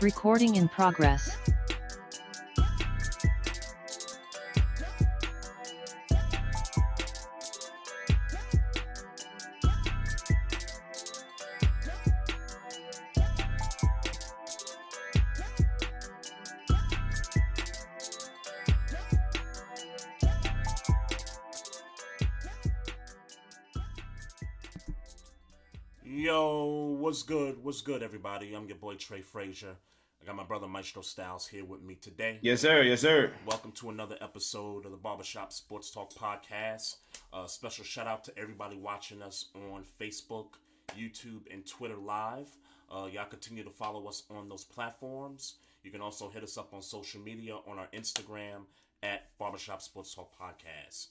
Recording in progress. Yo, what's good? What's good, everybody? I'm your boy Trey Frazier. I got my brother Maestro Styles here with me today. Yes, sir. Yes, sir. Welcome to another episode of the Barbershop Sports Talk Podcast. Special shout out to everybody watching us on Facebook, YouTube, and Twitter Live. Y'all continue to follow us on those platforms. You can also hit us up on social media on our Instagram at Barbershop Sports Talk Podcast.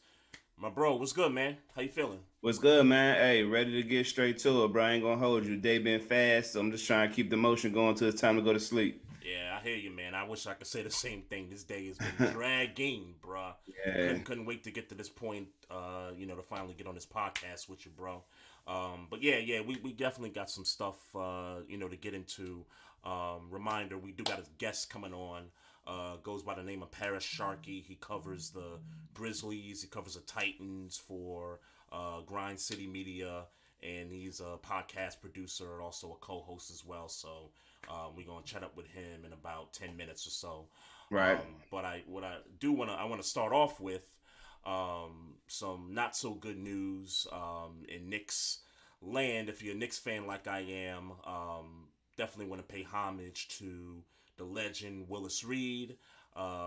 My bro, what's good, man? How you feeling? What's good, man? Hey, ready to get straight to it, bro. I ain't gonna hold you. Day been fast, so I'm just trying to keep the motion going till it's time to go to sleep. Yeah, I hear you, man. I wish I could say the same thing. This day has been dragging, bruh. Yeah. Couldn't wait to get to this point, to finally get on this podcast with you, bro. But yeah, we definitely got some stuff, to get into. Reminder, we do got a guest coming on. Goes by the name of Parish Sharkey. He covers the Grizzlies. He covers the Titans for Grind City Media. And he's a podcast producer and also a co-host as well. So we're going to chat up with him in about 10 minutes or so. Right. But I want to start off with some not so good news in Knicks land. If you're a Knicks fan like I am, definitely want to pay homage to the legend Willis Reed.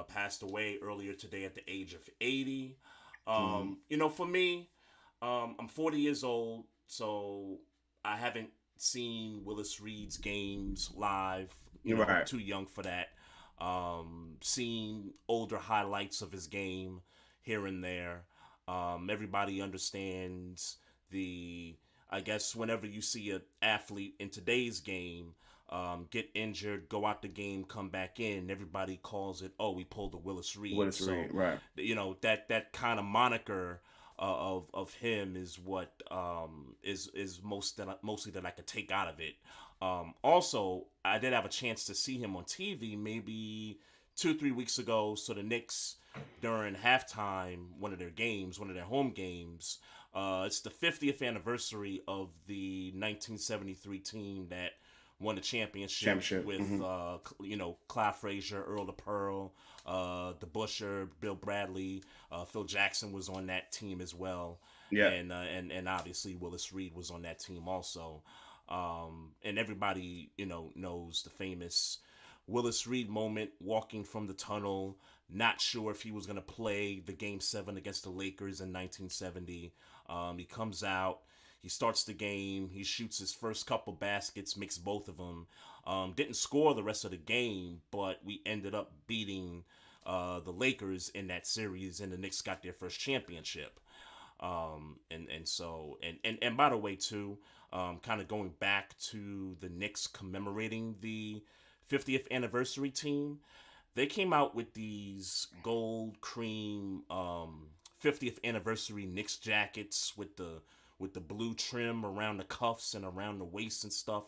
Passed away earlier today at the age of 80. For me, I'm 40 years old, so I haven't seen Willis Reed's games live. Right. Too young for that. Seen older highlights of his game here and there. Everybody understands I guess whenever you see an athlete in today's game get injured, go out the game, come back in, everybody calls it, oh, we pulled the Willis Reed. Reed, right. That kind of moniker of him is what is mostly that I could take out of it. Also, I did have a chance to see him on TV maybe 2-3 weeks ago. So the Knicks, during halftime, one of their home games, it's the 50th anniversary of the 1973 team that won the championship with Clyde Frazier, Earl the Pearl, the Busher, Bill Bradley, Phil Jackson was on that team as well. Yeah. And obviously Willis Reed was on that team also. And everybody, knows the famous Willis Reed moment, walking from the tunnel, not sure if he was going to play the Game 7 against the Lakers in 1970. He comes out. He starts the game. He shoots his first couple baskets, makes both of them. Didn't score the rest of the game, but we ended up beating the Lakers in that series, and the Knicks got their first championship. And by the way, too, kind of going back to the Knicks commemorating the 50th anniversary team, they came out with these gold cream 50th anniversary Knicks jackets with the blue trim around the cuffs and around the waist and stuff.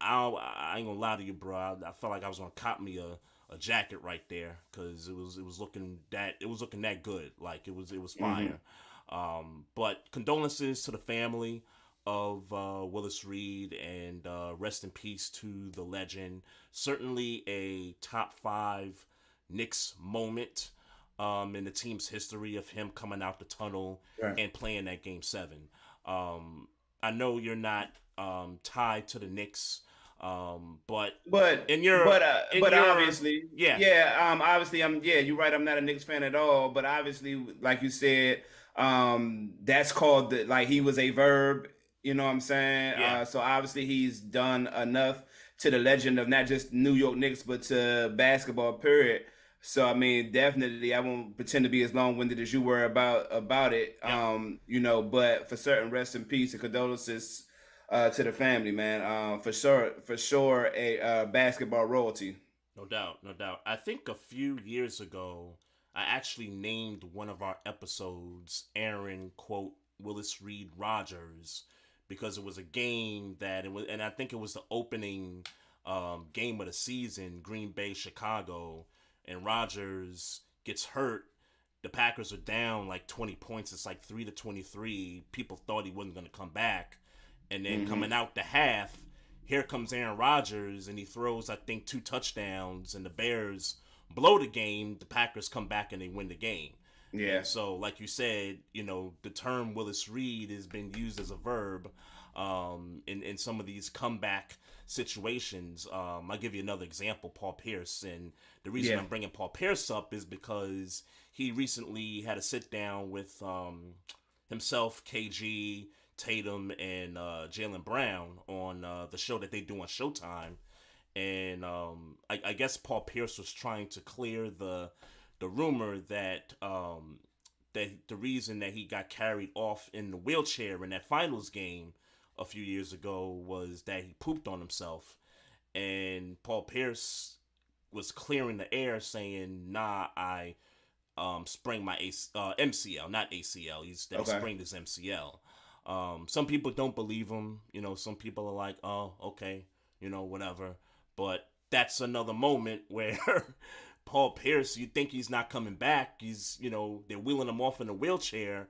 I ain't gonna lie to you, bro. I felt like I was gonna cop me a jacket right there because it was looking that good. Like it was fire. But condolences to the family of Willis Reed, and rest in peace to the legend. Certainly a top 5 Knicks moment in the team's history of him coming out the tunnel and playing that Game 7. I know you're not tied to the Knicks, but obviously, obviously you're right. I'm not a Knicks fan at all, but obviously, like you said, that's called he was a verb. You know what I'm saying? Yeah. So obviously he's done enough to the legend of not just New York Knicks, but to basketball, period. So, I mean, definitely, I won't pretend to be as long-winded as you were about it. Yeah. But for certain, rest in peace and condolences to the family, man. For sure, a basketball royalty. No doubt. I think a few years ago, I actually named one of our episodes Aaron, quote, Willis Reed Rodgers, because it was a game and I think it was the opening game of the season, Green Bay, Chicago, and Rodgers gets hurt. The Packers are down like 20 points. It's like 3-23. People thought he wasn't going to come back. And then coming out the half, here comes Aaron Rodgers, and he throws, I think, 2 touchdowns, and the Bears blow the game. The Packers come back and they win the game. Yeah. And so, like you said, the term Willis Reed has been used as a verb in some of these comeback situations. I'll give you another example, Paul Pierce. And the reason I'm bringing Paul Pierce up is because he recently had a sit down with himself, KG, Tatum, and Jaylen Brown on the show that they do on Showtime. And I guess Paul Pierce was trying to clear the rumor that that the reason that he got carried off in the wheelchair in that finals game a few years ago was that he pooped on himself. And Paul Pierce was clearing the air saying, nah, I sprained my MCL, not ACL. He sprained his MCL. Some people don't believe him. Some people are like, oh, okay, whatever. But that's another moment where Paul Pierce, you think he's not coming back. He's, they're wheeling him off in a wheelchair.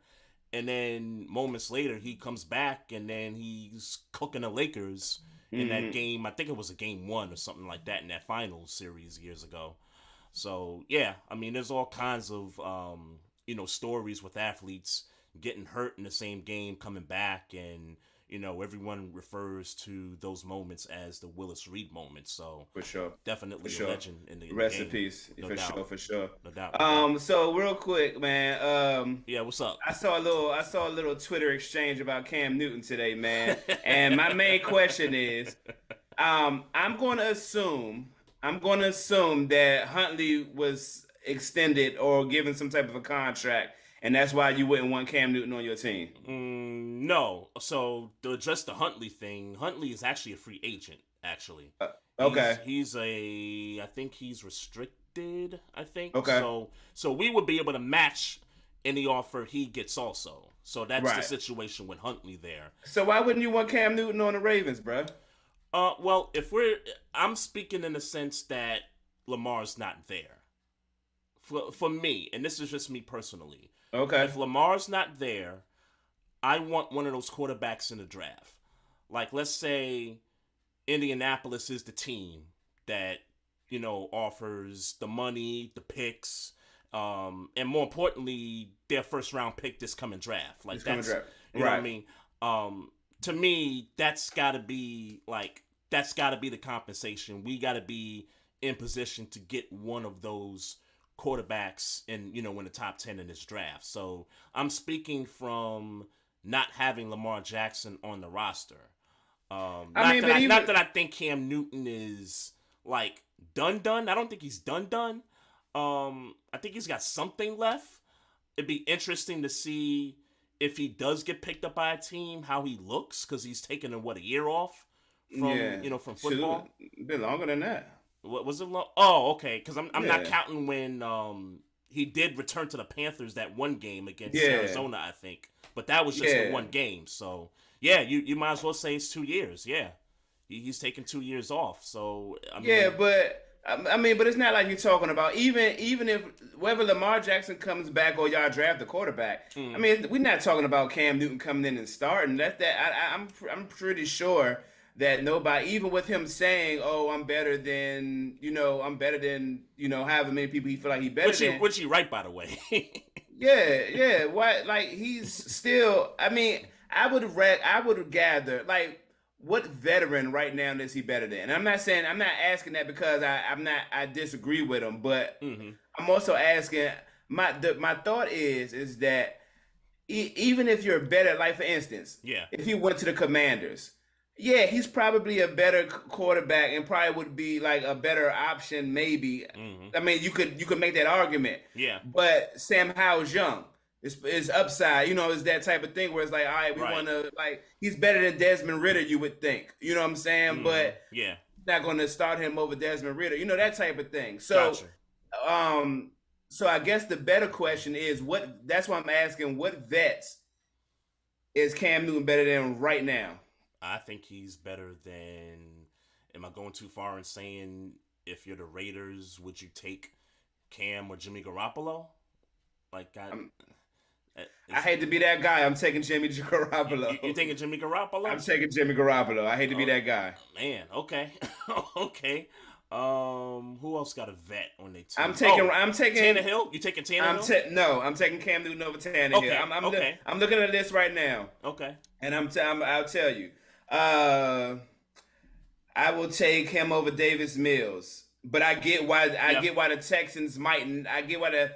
And then moments later, he comes back and then he's cooking the Lakers in that game. I think it was a game 1 or something like that in that finals series years ago. So, yeah, I mean, there's all kinds of, stories with athletes getting hurt in the same game, coming back, and, everyone refers to those moments as the Willis Reed moments. So, for sure, definitely a legend in the rest game. in peace, No for doubt. sure, for sure. No doubt. So real quick, man. Yeah, what's up? I saw a little Twitter exchange about Cam Newton today, man. And my main question is, I'm going to assume that Huntley was extended or given some type of a contract, and that's why you wouldn't want Cam Newton on your team. No. So to address the Huntley thing, Huntley is actually a free agent. Actually, okay. I think he's restricted. I think. Okay. So we would be able to match any offer he gets also. So that's Right. the situation with Huntley there. So why wouldn't you want Cam Newton on the Ravens, bro? Well, I'm speaking in the sense that Lamar's not there. For me, and this is just me personally. Okay. If Lamar's not there, I want one of those quarterbacks in the draft. Like, let's say Indianapolis is the team that, offers the money, the picks, and more importantly, their first round pick this coming draft. Like, that's, draft. you know what I mean? To me, that's got to be the compensation. We got to be in position to get one of those quarterbacks in the top 10 in this draft. So I'm speaking from not having Lamar Jackson on the roster. Not that I think Cam Newton is like done. I don't think he's done. I think he's got something left. It'd be interesting to see if he does get picked up by a team, how he looks, because he's taken a year off from football. Been longer than that. What was it? Oh, okay. Because I'm not counting when he did return to the Panthers that one game against Arizona, I think. But that was just the one game. So yeah, you might as well say it's 2 years. Yeah, he's taken 2 years off. So I mean, but it's not like you're talking about even if whether Lamar Jackson comes back or y'all draft the quarterback. I mean, we're not talking about Cam Newton coming in and starting. I'm pretty sure that nobody, even with him saying, "Oh, I'm better than however many people he feel like he better than," which he right, by the way. yeah. Why? Like, he's still. I mean, I would gather, like, what veteran right now is he better than? And I'm not asking that because I disagree with him, but I'm also asking. My thought is that even if you're better, like for instance, if he went to the Commanders. Yeah, he's probably a better quarterback and probably would be like a better option, maybe. I mean, you could make that argument. Yeah. But Sam Howell's young. It's upside. It's that type of thing where it's like, all right, we want to, like, he's better than Desmond Ridder, you would think. You know what I'm saying? But not going to start him over Desmond Ridder. That type of thing. So, gotcha. So I guess the better question is that's why I'm asking, what vets is Cam Newton better than right now? I think he's better than Am I going too far in saying if you're the Raiders, would you take Cam or Jimmy Garoppolo? Like, I hate to be that guy. I'm taking Jimmy Garoppolo. You thinking Jimmy Garoppolo? I'm taking Jimmy Garoppolo. I hate to be that guy. Man, okay, okay. Who else got a vet on their team? I'm taking Tannehill. You taking Tannehill? No, I'm taking Cam Newton over Tannehill. Okay, I'm looking at this right now. Okay. And I'll tell you. I will take him over Davis Mills. But I get why the Texans mightn't. I get why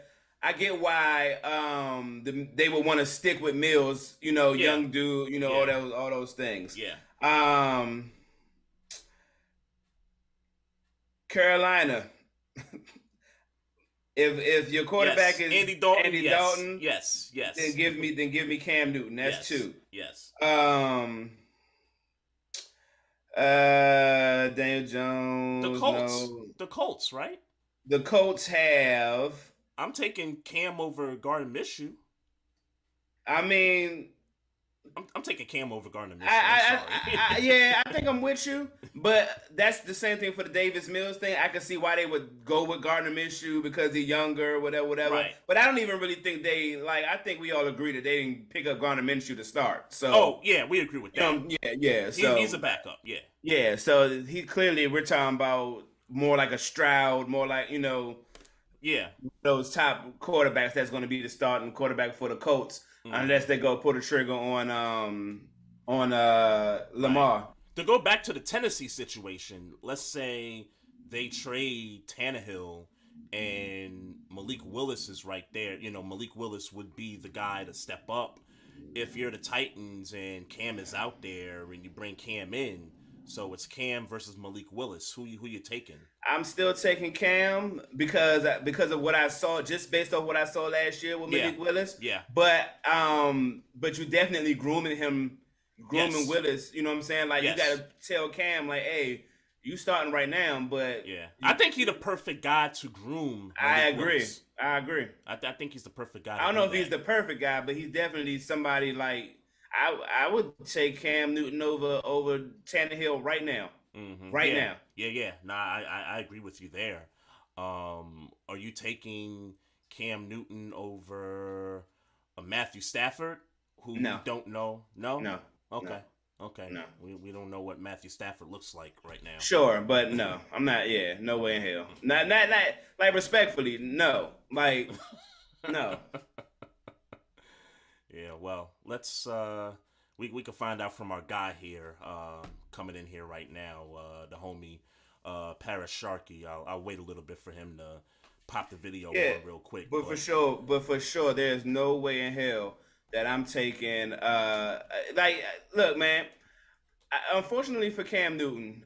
they would want to stick with Mills, young dude, all those things. Yeah. Carolina. If your quarterback is Andy Dalton, yes. then give me Cam Newton. That's two. Yes. Daniel Jones. The Colts. No. The Colts, right? The Colts have. I'm taking Cam over Gardner Minshew. I mean, I'm taking Cam over Gardner Minshew. I think I'm with you, but that's the same thing for the Davis Mills thing. I can see why they would go with Gardner Minshew because he's younger, whatever. Right. But I don't even really think I think we all agree that they didn't pick up Gardner Minshew to start. So we agree with that. Yeah. So he's a backup. Yeah. Yeah. So he clearly we're talking about more like a Stroud, more like those top quarterbacks. That's going to be the starting quarterback for the Colts. Unless they go pull the trigger on Lamar. Right. To go back to the Tennessee situation, let's say they trade Tannehill and Malik Willis is right there. Malik Willis would be the guy to step up. If you're the Titans and Cam is out there and you bring Cam in, so it's Cam versus Malik Willis. Who you taking? I'm still taking Cam because of what I saw, just based off what I saw last year with Malik Willis. Yeah. But you definitely grooming Willis. You know what I'm saying? Like you gotta tell Cam like, hey, you starting right now. But I think he's the perfect guy to groom. I agree. Willis. I agree. I think he's the perfect guy. I don't know if he's the perfect guy, but he's definitely somebody like. I would take Cam Newton over Tannehill right now. Mm-hmm. Now. Yeah. Nah, I agree with you there. Are you taking Cam Newton over Matthew Stafford, who you don't know? No? Okay. No. Okay. No. We don't know what Matthew Stafford looks like right now. Sure, but no. I'm not, no way in hell. Not like respectfully, no. Like, no. Yeah, well, let's we can find out from our guy here coming in here right now, the homie Parish Sharkey. I'll wait a little bit for him to pop the video on real quick. But for sure, there's no way in hell that I'm taking look, man. Unfortunately for Cam Newton,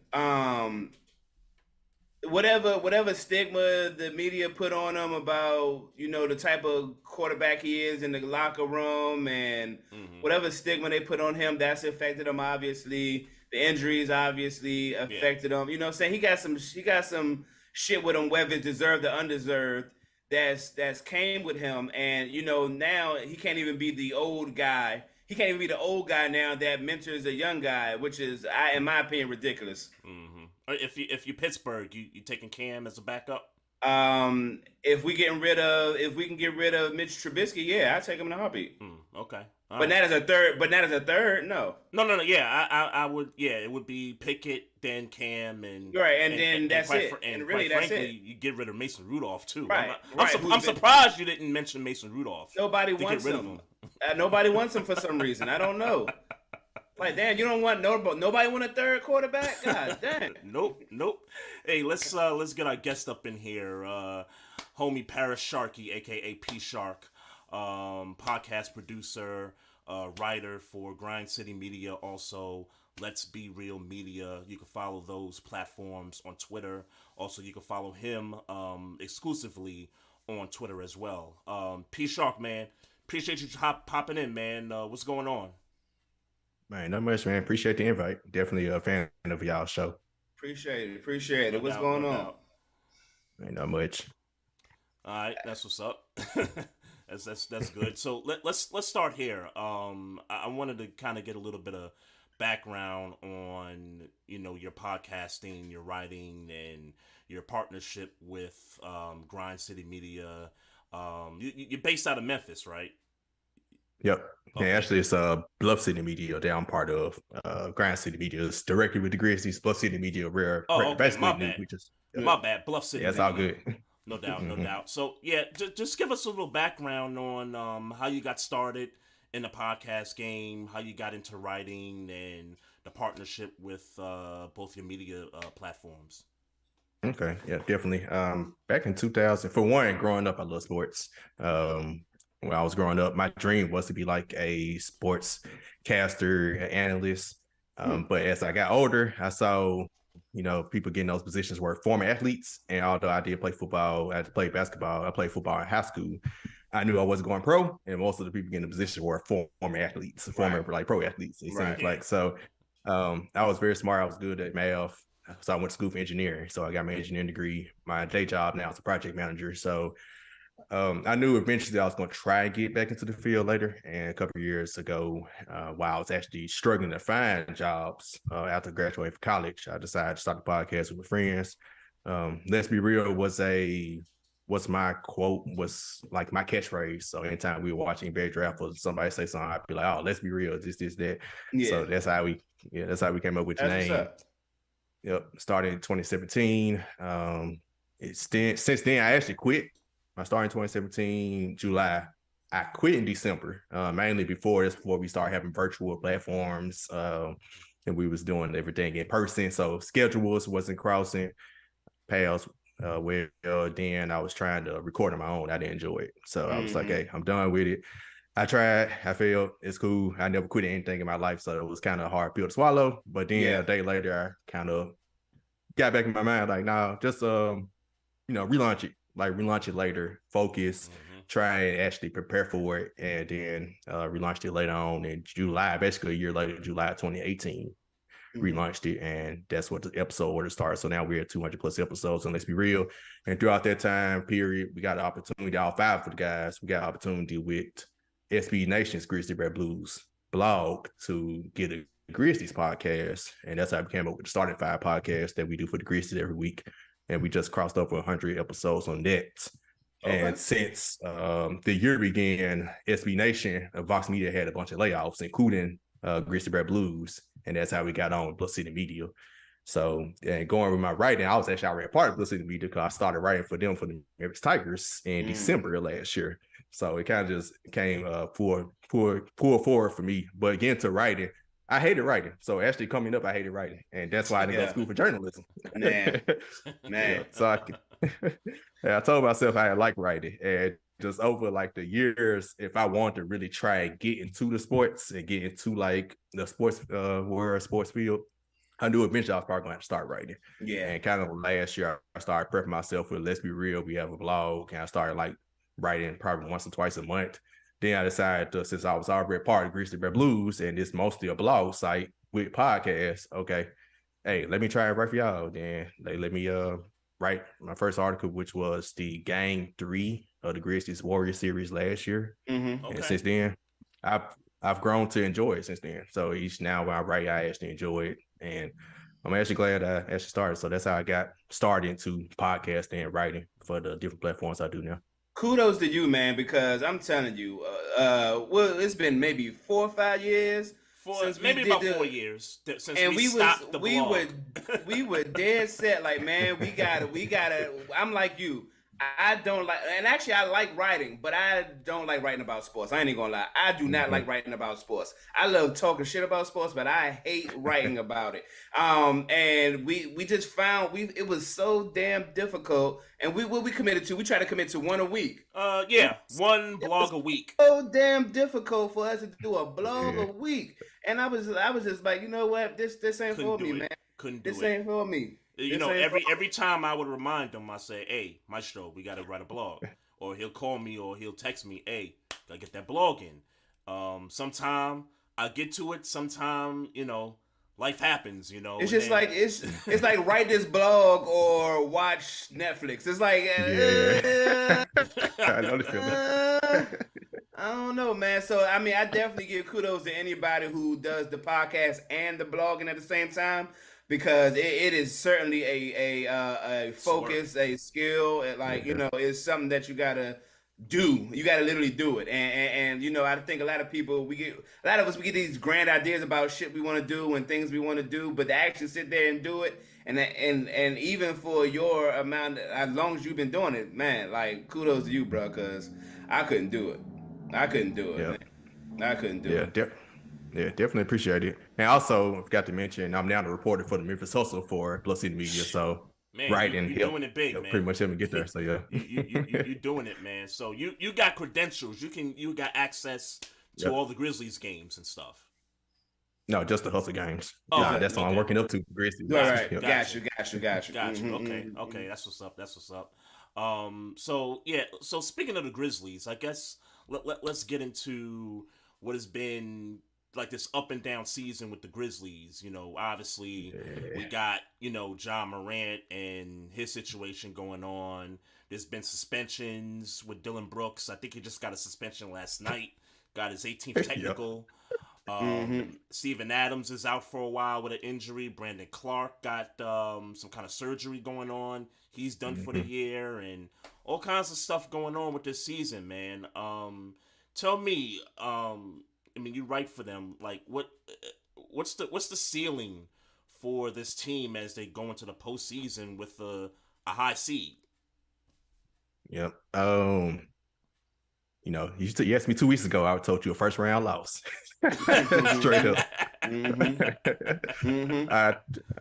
whatever stigma the media put on him about, the type of quarterback he is in the locker room and whatever stigma they put on him, that's affected him, obviously. The injuries obviously affected him. You know what I'm saying? He got some shit with him, whether it's deserved or undeserved, that's came with him. And, now he can't even be the old guy. He can't even be the old guy now that mentors a young guy, which is, in my opinion, ridiculous. Mm-hmm. If you Pittsburgh, you taking Cam as a backup? If we can get rid of Mitch Trubisky, I take him in a heartbeat. Okay. All right. Not as a third, no. No. Yeah, I would. Yeah, it would be Pickett, then Cam, and right, and then that's it. And really, quite that's frankly, it. You get rid of Mason Rudolph too. Right. I'm surprised you didn't mention Mason Rudolph. Nobody wants him. Nobody wants him for some reason. I don't know. Like, damn, you don't want nobody want a third quarterback? God damn. Nope. Hey, let's get our guest up in here. Homie Parish Sharkey, aka P Shark, podcast producer, writer for Grind City Media, also Let's Be Real Media. You can follow those platforms on Twitter. Also, you can follow him exclusively on Twitter as well. P Shark, man, appreciate you popping in, man. What's going on? Man, not much, man. Appreciate the invite. Definitely a fan of y'all's show. Appreciate it. What's going on? Man, not much. All right, that's what's up. That's good. So let's start here. I wanted to kind of get a little bit of background on, your podcasting, your writing, and your partnership with Grind City Media. You're based out of Memphis, right? Yep. Okay. And actually, it's Bluff City Media that I'm part of. Grind City Media is directly with the Grizzlies. Bluff City Media, Okay. basically My new. bad. We just, My bad. Bluff City. Yeah, it's Media. all good. No doubt, no doubt. So yeah, just give us a little background on how you got started in the podcast game, how you got into writing, and the partnership with both your media platforms. Okay, yeah, definitely. Back in 2000, for one, growing up, I love sports. When I was growing up, my dream was to be like a sports caster, analyst. But as I got older, I saw, people getting those positions were former athletes. And although I did play football, I had to play basketball, I played football in high school. I knew I wasn't going pro, and most of the people getting the positions were former athletes, former like pro athletes. It seems like so. I was very smart. I was good at math. So I went to school for engineering. So I got my engineering degree. My day job now is a project manager. So I knew eventually I was going to try and get back into the field later. And a couple of years ago, while I was actually struggling to find jobs after graduating from college, I decided to start a podcast with my friends. Let's be real was my quote, was like my catchphrase. So anytime we were watching NBA draft or somebody say something, I'd be like, "Oh, let's be real, this, that." Yeah. So that's how we came up with the name. Yep. Started in 2017. Since then, I actually quit. I started in 2017, July. I quit in December, mainly before we started having virtual platforms, and we was doing everything in person. So schedules wasn't crossing paths. Then I was trying to record on my own. I didn't enjoy it. So I was like, hey, I'm done with it. I tried, I failed. It's cool. I never quit anything in my life. So it was kind of a hard pill to swallow. But then a day later, I kind of got back in my mind, like, nah, just, relaunch it later, focus, try and actually prepare for it. And then relaunched it later on in July, basically a year later, July 2018. Relaunched it, and that's what the episode order started. So now we're at 200 plus episodes, and let's be real. And throughout that time period, we got the opportunity, all five of the guys, we got opportunity with SB Nation's Grizzly Red Blues blog to get a Grizzlies podcast. And that's how I came up with the Starting Five podcast that we do for the Grizzlies every week. And we just crossed over 100 episodes on that. Okay. And since the year began, SB Nation, Vox Media had a bunch of layoffs, including Grizzly Red Blues. And that's how we got on with Bluff City Media. So, and going with my writing, I was actually already part of Bluff City Media because I started writing for them for the Memphis Tigers in December of last year. So it kind of just came pull forward for me. But again, to writing, I hated writing. So actually coming up, I hated writing. And that's why I didn't go to school for journalism. Man. Yeah, so I told myself I like writing. And just over like the years, if I wanted to really try and get into the sports and get into like the sports world, sports field, I knew eventually I was probably going to have to start writing. Yeah. And kind of last year, I started prepping myself with Let's Be Real. We have a blog, and I started like writing probably once or twice a month. Then I decided to, since I was already part of Grizzly Red Blues, and it's mostly a blog site with podcasts, okay, hey, let me try and write for y'all. Then they let me write my first article, which was the Game 3 of the Grizzlies Warrior series last year. Okay. And since then, I've grown to enjoy it since then. So each now when I write, I actually enjoy it. And I'm actually glad I actually started. So that's how I got started into podcasting and writing for the different platforms I do now. Kudos to you, man, because I'm telling you, well, it's been maybe 4 or 5 years. Maybe about 4 years since we stopped the blog. we were dead set, like, man, we gotta. I'm like you. I don't like, and actually I like writing, but I don't like writing about sports. I ain't even gonna lie. I do not like writing about sports. I love talking shit about sports, but I hate writing about it. And we just found it was so damn difficult. And we committed to, we try to commit to one a week. One blog a week. So damn difficult for us to do a blog a week. And I was just like, you know what? This ain't for me, man. This ain't for me. Every time I would remind him, I say, hey, Maestro, we got to write a blog. Or he'll call me or he'll text me, hey, gotta get that blog in. Sometime I get to it. Sometime, life happens, It's just like, it's like write this blog or watch Netflix. It's like, I know the feeling. I don't know, man. So I mean, I definitely give kudos to anybody who does the podcast and the blogging at the same time because it is certainly a focus, a skill. Like it's something that you gotta do. You gotta literally do it. And I think a lot of people a lot of us get these grand ideas about shit we want to do and things we want to do, but to actually sit there and do it. And even for your amount, as long as you've been doing it, man, like kudos to you, bro, because I couldn't do it. I couldn't do it. Man. I couldn't do it. Definitely appreciate it. And also, forgot to mention, I'm now the reporter for the Memphis Hustle for Plus City Media. So, man, you're doing it big, man. Pretty much help me get there. So, yeah, you're doing it, man. So you got credentials. You got access to all the Grizzlies games and stuff. No, just the Hustle games. Oh, that's what I'm working up to. Grizzlies. All right, got you. Mm-hmm. Okay. That's what's up. So speaking of the Grizzlies, I guess let's get into what has been like this up and down season with the Grizzlies. Obviously we got, Ja Morant and his situation going on. There's been suspensions with Dillon Brooks. I think he just got a suspension last night, got his 18th technical. Steven Adams is out for a while with an injury. Brandon Clark got some kind of surgery going on. He's done for the year, and all kinds of stuff going on with this season, man. Tell me, you write for them. Like, what's the ceiling for this team as they go into the postseason with a high seed? Yep. You asked me 2 weeks ago, I told you a first round loss. Straight up.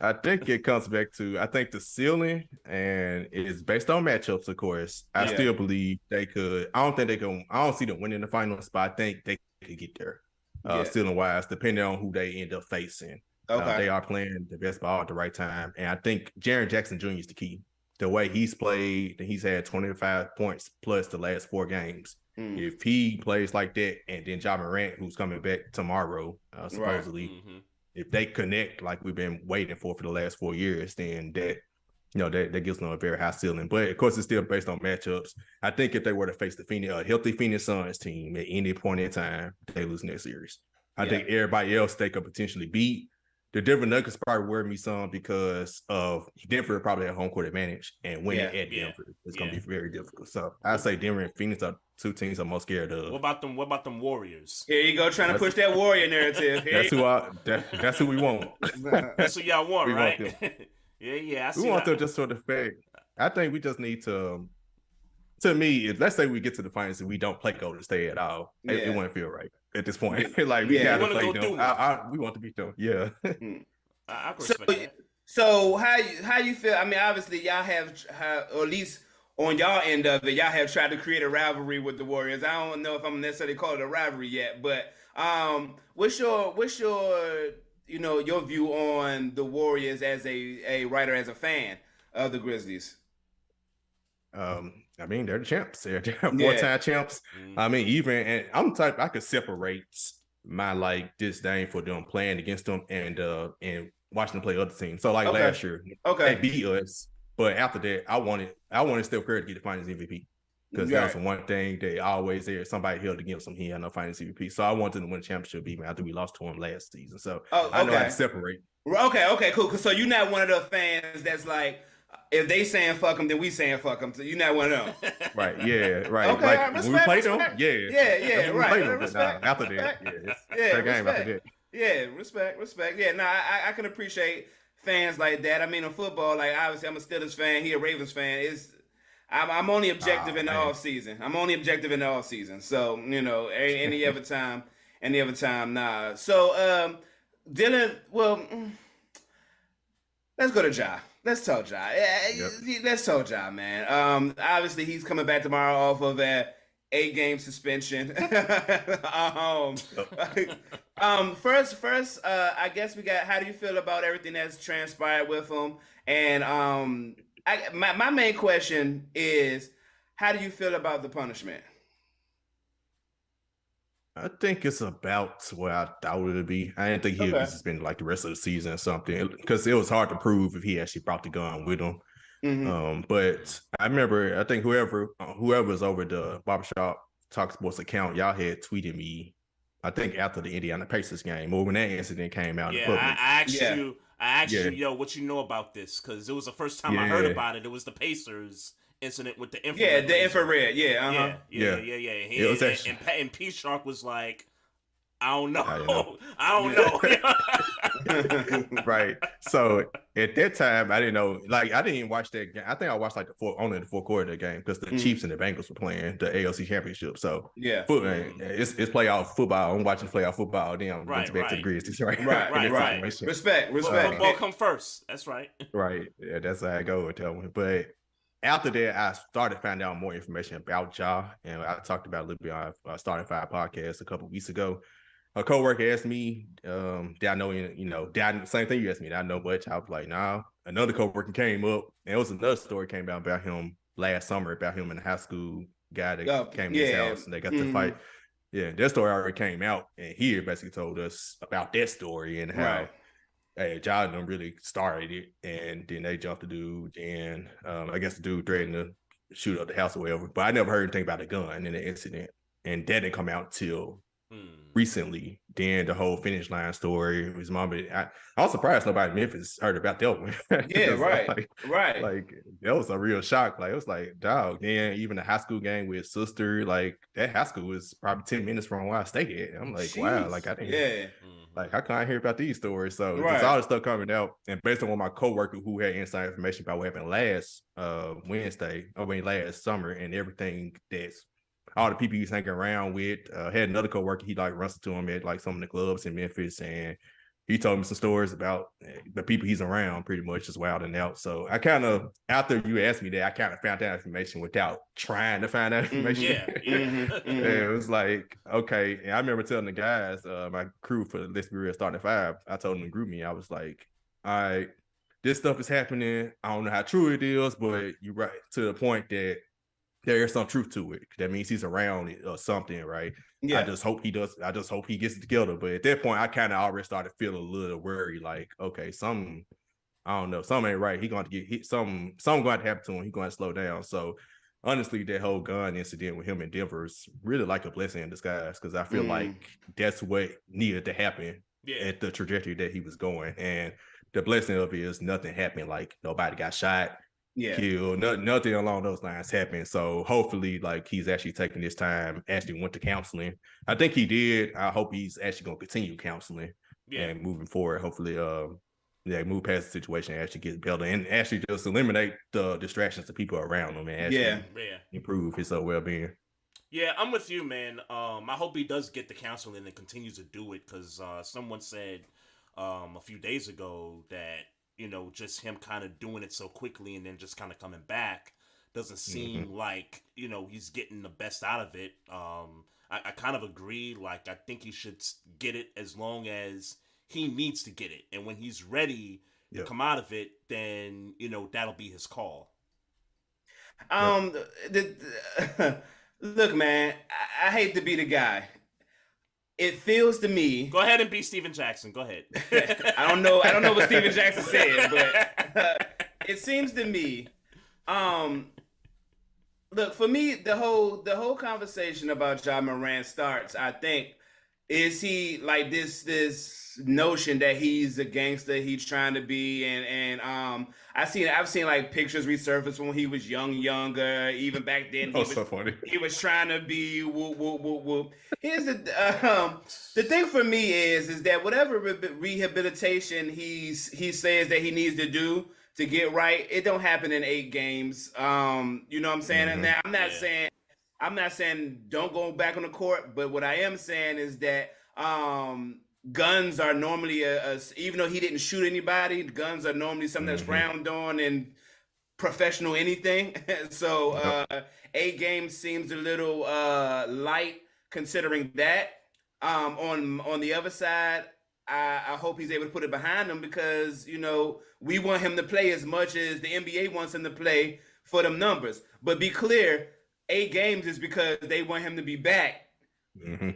I think it comes back to, I think the ceiling, and it is based on matchups, of course. I still believe they could. I don't see them winning the finals, but I think they could get there. Ceiling wise, depending on who they end up facing. Okay. They are playing the best ball at the right time. And I think Jaren Jackson Jr. is the key. The way he's played, he's had 25 points plus the last 4 games. If he plays like that, and then Ja Morant, who's coming back tomorrow, supposedly, if they connect like we've been waiting for the last 4 years, then that gives them a very high ceiling. But of course, it's still based on matchups. I think if they were to face a healthy Phoenix Suns team at any point in time, they lose next series. I think everybody else they could potentially beat. The Denver Nuggets probably worry me some because of Denver probably have home court advantage, and winning at Denver is going to be very difficult. So I say Denver and Phoenix are 2 teams I'm most scared of. What about them Warriors? Here you go, trying to push that Warrior narrative. That's who we want. That's who y'all want, right? I see we want them just for the fact. I think we just need to. To me, let's say we get to the finals and we don't play Golden State at all, it wouldn't feel right at this point. Like we gotta play them. We want to beat them. Yeah. I respect that. So how you feel? I mean, obviously y'all have, or at least on y'all end of it, y'all have tried to create a rivalry with the Warriors. I don't know if I'm necessarily call it a rivalry yet, but what's your your view on the Warriors as a writer, as a fan of the Grizzlies? They're the champs. They're 4-time champs. And I'm the type I could separate my disdain for them playing against them and watching them play other teams. So last year, they beat us, but after that, I wanted Steph Curry to get the Finals MVP because that was the one thing they always there. Somebody held against him. He had no Finals MVP, so I wanted to win the championship. Even after we lost to him last season, so I know how to separate. Okay, cool. So you're not one of the fans that's like, if they saying fuck them, then we saying fuck them. So you're not one of them. Right, yeah, right. Okay, when we played them, right. After that, it's game after that. Yeah, respect. Yeah, I can appreciate fans like that. I mean, in football, obviously I'm a Steelers fan, he a Ravens fan. I'm only objective in the off season. So, any other time, nah. So, Dylan, well, let's go to Ja. Let's talk Ja. Let's talk Ja, man. Obviously, he's coming back tomorrow off of that 8-game suspension. First, I guess we got. How do you feel about everything that's transpired with him? And my main question is, how do you feel about the punishment? I think it's about where I thought it would be. I didn't think he would be suspended the rest of the season or something, because it was hard to prove if he actually brought the gun with him. But I remember, I think whoever was over the Barbershop Talk Sports account, y'all had tweeted me, I think after the Indiana Pacers game, or when that incident came out in the public. I asked Yeah. you, yo, what you know about this? Because it was the first time I heard about it. It was the Pacers incident with the infrared. Yeah, the infrared. Yeah, yeah. It was actually, And P Shark was like, I don't know. I don't know. Right. So at that time, I didn't know. Like, I didn't even watch that game. I think I watched like only the fourth quarter of the game because the Chiefs and the Bengals were playing the ALC Championship. So it's playoff football. I'm watching playoff football. Then I'm going back to the Grizzlies. Right. Respect. Football come first. That's right. Right. Yeah, that's how I go with that one. But after that, I started finding out more information about Ja, and I talked about a little bit on Starting Five podcast a couple of weeks ago. A coworker asked me, did I know, same thing you asked me, did I know much? I was like, nah. Another coworker came up, and it was another story came out about him last summer, about him and the high school guy that came to his house, and they got to fight. Yeah, that story already came out, and he basically told us about that story and how Ja really started it, and then they jumped the dude, and I guess the dude threatened to shoot up the house or whatever. But I never heard anything about the gun in the incident, and that didn't come out till recently. Then the whole Finish Line story was I was surprised nobody in Memphis heard about that one. Right. Like that was a real shock. Like it was like, dog. Then even the high school game with sister, like that high school was probably 10 minutes from where I stayed at. I'm like, wow, like I didn't. Like, how can I hear about these stories? So there's all this stuff coming out, and based on what my coworker who had inside information about what happened last last summer, and everything that's all the people he was hanging around with. Had another coworker, he like runs into him at like some of the clubs in Memphis, and he told me some stories about the people he's around, pretty much just wilding out. So I kind of, after you asked me that, I kind of found that information without trying to find that information. And it was like, okay. And I remember telling the guys, my crew for Let's Be Real Starting Five, I told them to group me. I was like, all right, this stuff is happening. I don't know how true it is, but you're right to the point that there is some truth to it. That means he's around it or something, right? Yeah. I just hope he does. I just hope he gets it together. But at that point, I kind of already started feeling a little worried. Like, okay, I don't know, something ain't right. He going to get hit. Something going to happen to him. He's going to slow down. So honestly, that whole gun incident with him in Denver is really like a blessing in disguise, because I feel like that's what needed to happen at the trajectory that he was going. And the blessing of it is nothing happened. Like nobody got shot. Killed, nothing along those lines happened. So hopefully, like, he's actually taking this time, actually went to counseling. I think he did. I hope he's actually going to continue counseling and moving forward. Hopefully, move past the situation and actually get better and actually just eliminate the distractions to people around him and actually improve his well-being. Yeah, I'm with you, man. I hope he does get the counseling and continues to do it, because someone said a few days ago that, just him kind of doing it so quickly and then just kind of coming back doesn't seem like, he's getting the best out of it. I kind of agree. Like, I think he should get it as long as he needs to get it. And when he's ready to come out of it, then, that'll be his call. Look, man, I hate to be the guy. It feels to me. Go ahead and be Steven Jackson. Go ahead. I don't know what Steven Jackson said, but it seems to me. Look, for me, the whole conversation about Ja Morant starts, I think, is he like this notion that he's a gangster, he's trying to be, and I've seen like pictures resurface when he was younger, even back then. So funny. He was trying to be whoop whoop whoop whoop. Here's the thing for me is that whatever rehabilitation he says that he needs to do to get right, it don't happen in 8 games. You know what I'm saying? And now I'm not saying don't go back on the court, but what I am saying is that guns are normally even though he didn't shoot anybody, guns are normally something that's frowned on in professional anything. So 8 games seems a little light considering that. On the other side, I hope he's able to put it behind him, because we want him to play as much as the NBA wants him to play for them numbers. But be clear, 8 games is because they want him to be back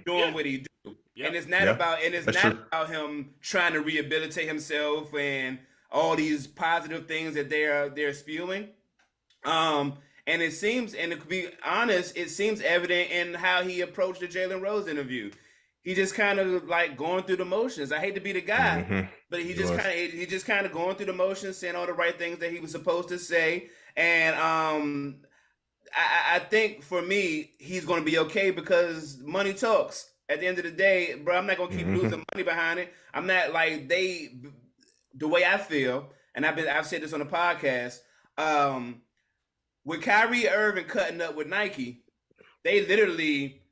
doing what he do. Yep. And it's not about him trying to rehabilitate himself and all these positive things that they're spewing. And And it seems, and to be honest, it seems evident in how he approached the Jalen Rose interview. He just kind of like going through the motions. I hate to be the guy, but he just kind of going through the motions, saying all the right things that he was supposed to say. And I think for me, he's going to be okay because money talks. At the end of the day, bro, I'm not going to keep losing money behind it. I'm not like the way I feel, and I've said this on the podcast. With Kyrie Irving cutting up with Nike, they literally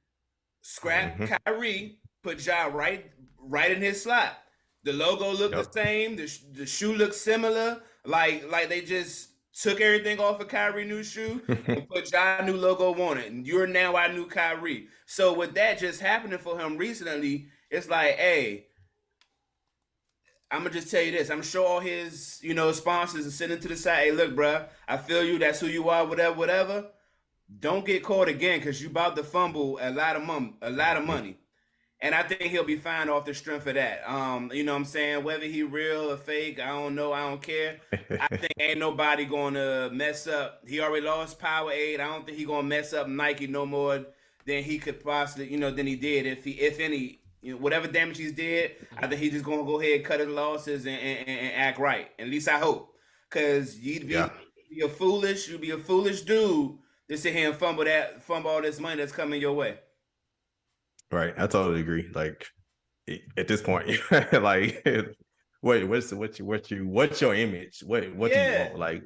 scrapped Kyrie, put Ja right in his slot. The logo looked the same. The shoe looked similar. Like they just took everything off of Kyrie's new shoe and put Ja new logo on it. And you're now our new Kyrie. So with that just happening for him recently, it's like, hey, I'm gonna just tell you this. I'm sure all his, sponsors are sitting to the side. Hey, look, bro, I feel you. That's who you are. Whatever. Don't get caught again because you about to fumble a lot of money. And I think he'll be fine off the strength of that. You know what I'm saying? Whether he real or fake, I don't know. I don't care. I think ain't nobody going to mess up. He already lost Powerade. I don't think he going to mess up Nike no more than he could possibly, than he did. If any, whatever damage he's did, I think he's just going to go ahead and cut his losses and act right. At least I hope. Because you'd be a foolish dude to sit here and fumble all this money that's coming your way. Right, I totally agree. Like at this point, like, what's your image? What do you want? Like,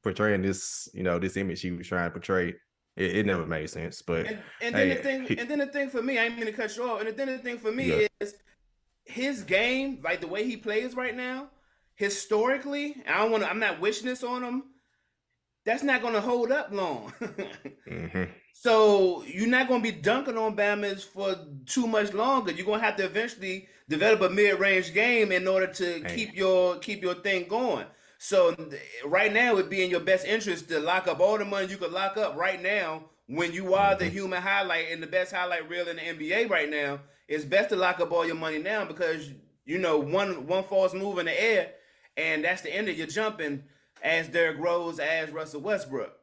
portraying this, this image he was trying to portray, it never made sense. But then the thing for me, I ain't mean to cut you off. And then the thing for me is his game, like the way he plays right now, historically. I'm not wishing this on him. That's not going to hold up long. So you're not going to be dunking on Bammers for too much longer. You're going to have to eventually develop a mid-range game in order to keep your thing going. So right now, it'd be in your best interest to lock up all the money you could lock up right now when you are the human highlight and the best highlight reel in the NBA right now. It's best to lock up all your money now because, one false move in the air, and that's the end of your jumping as Derrick Rose, as Russell Westbrook.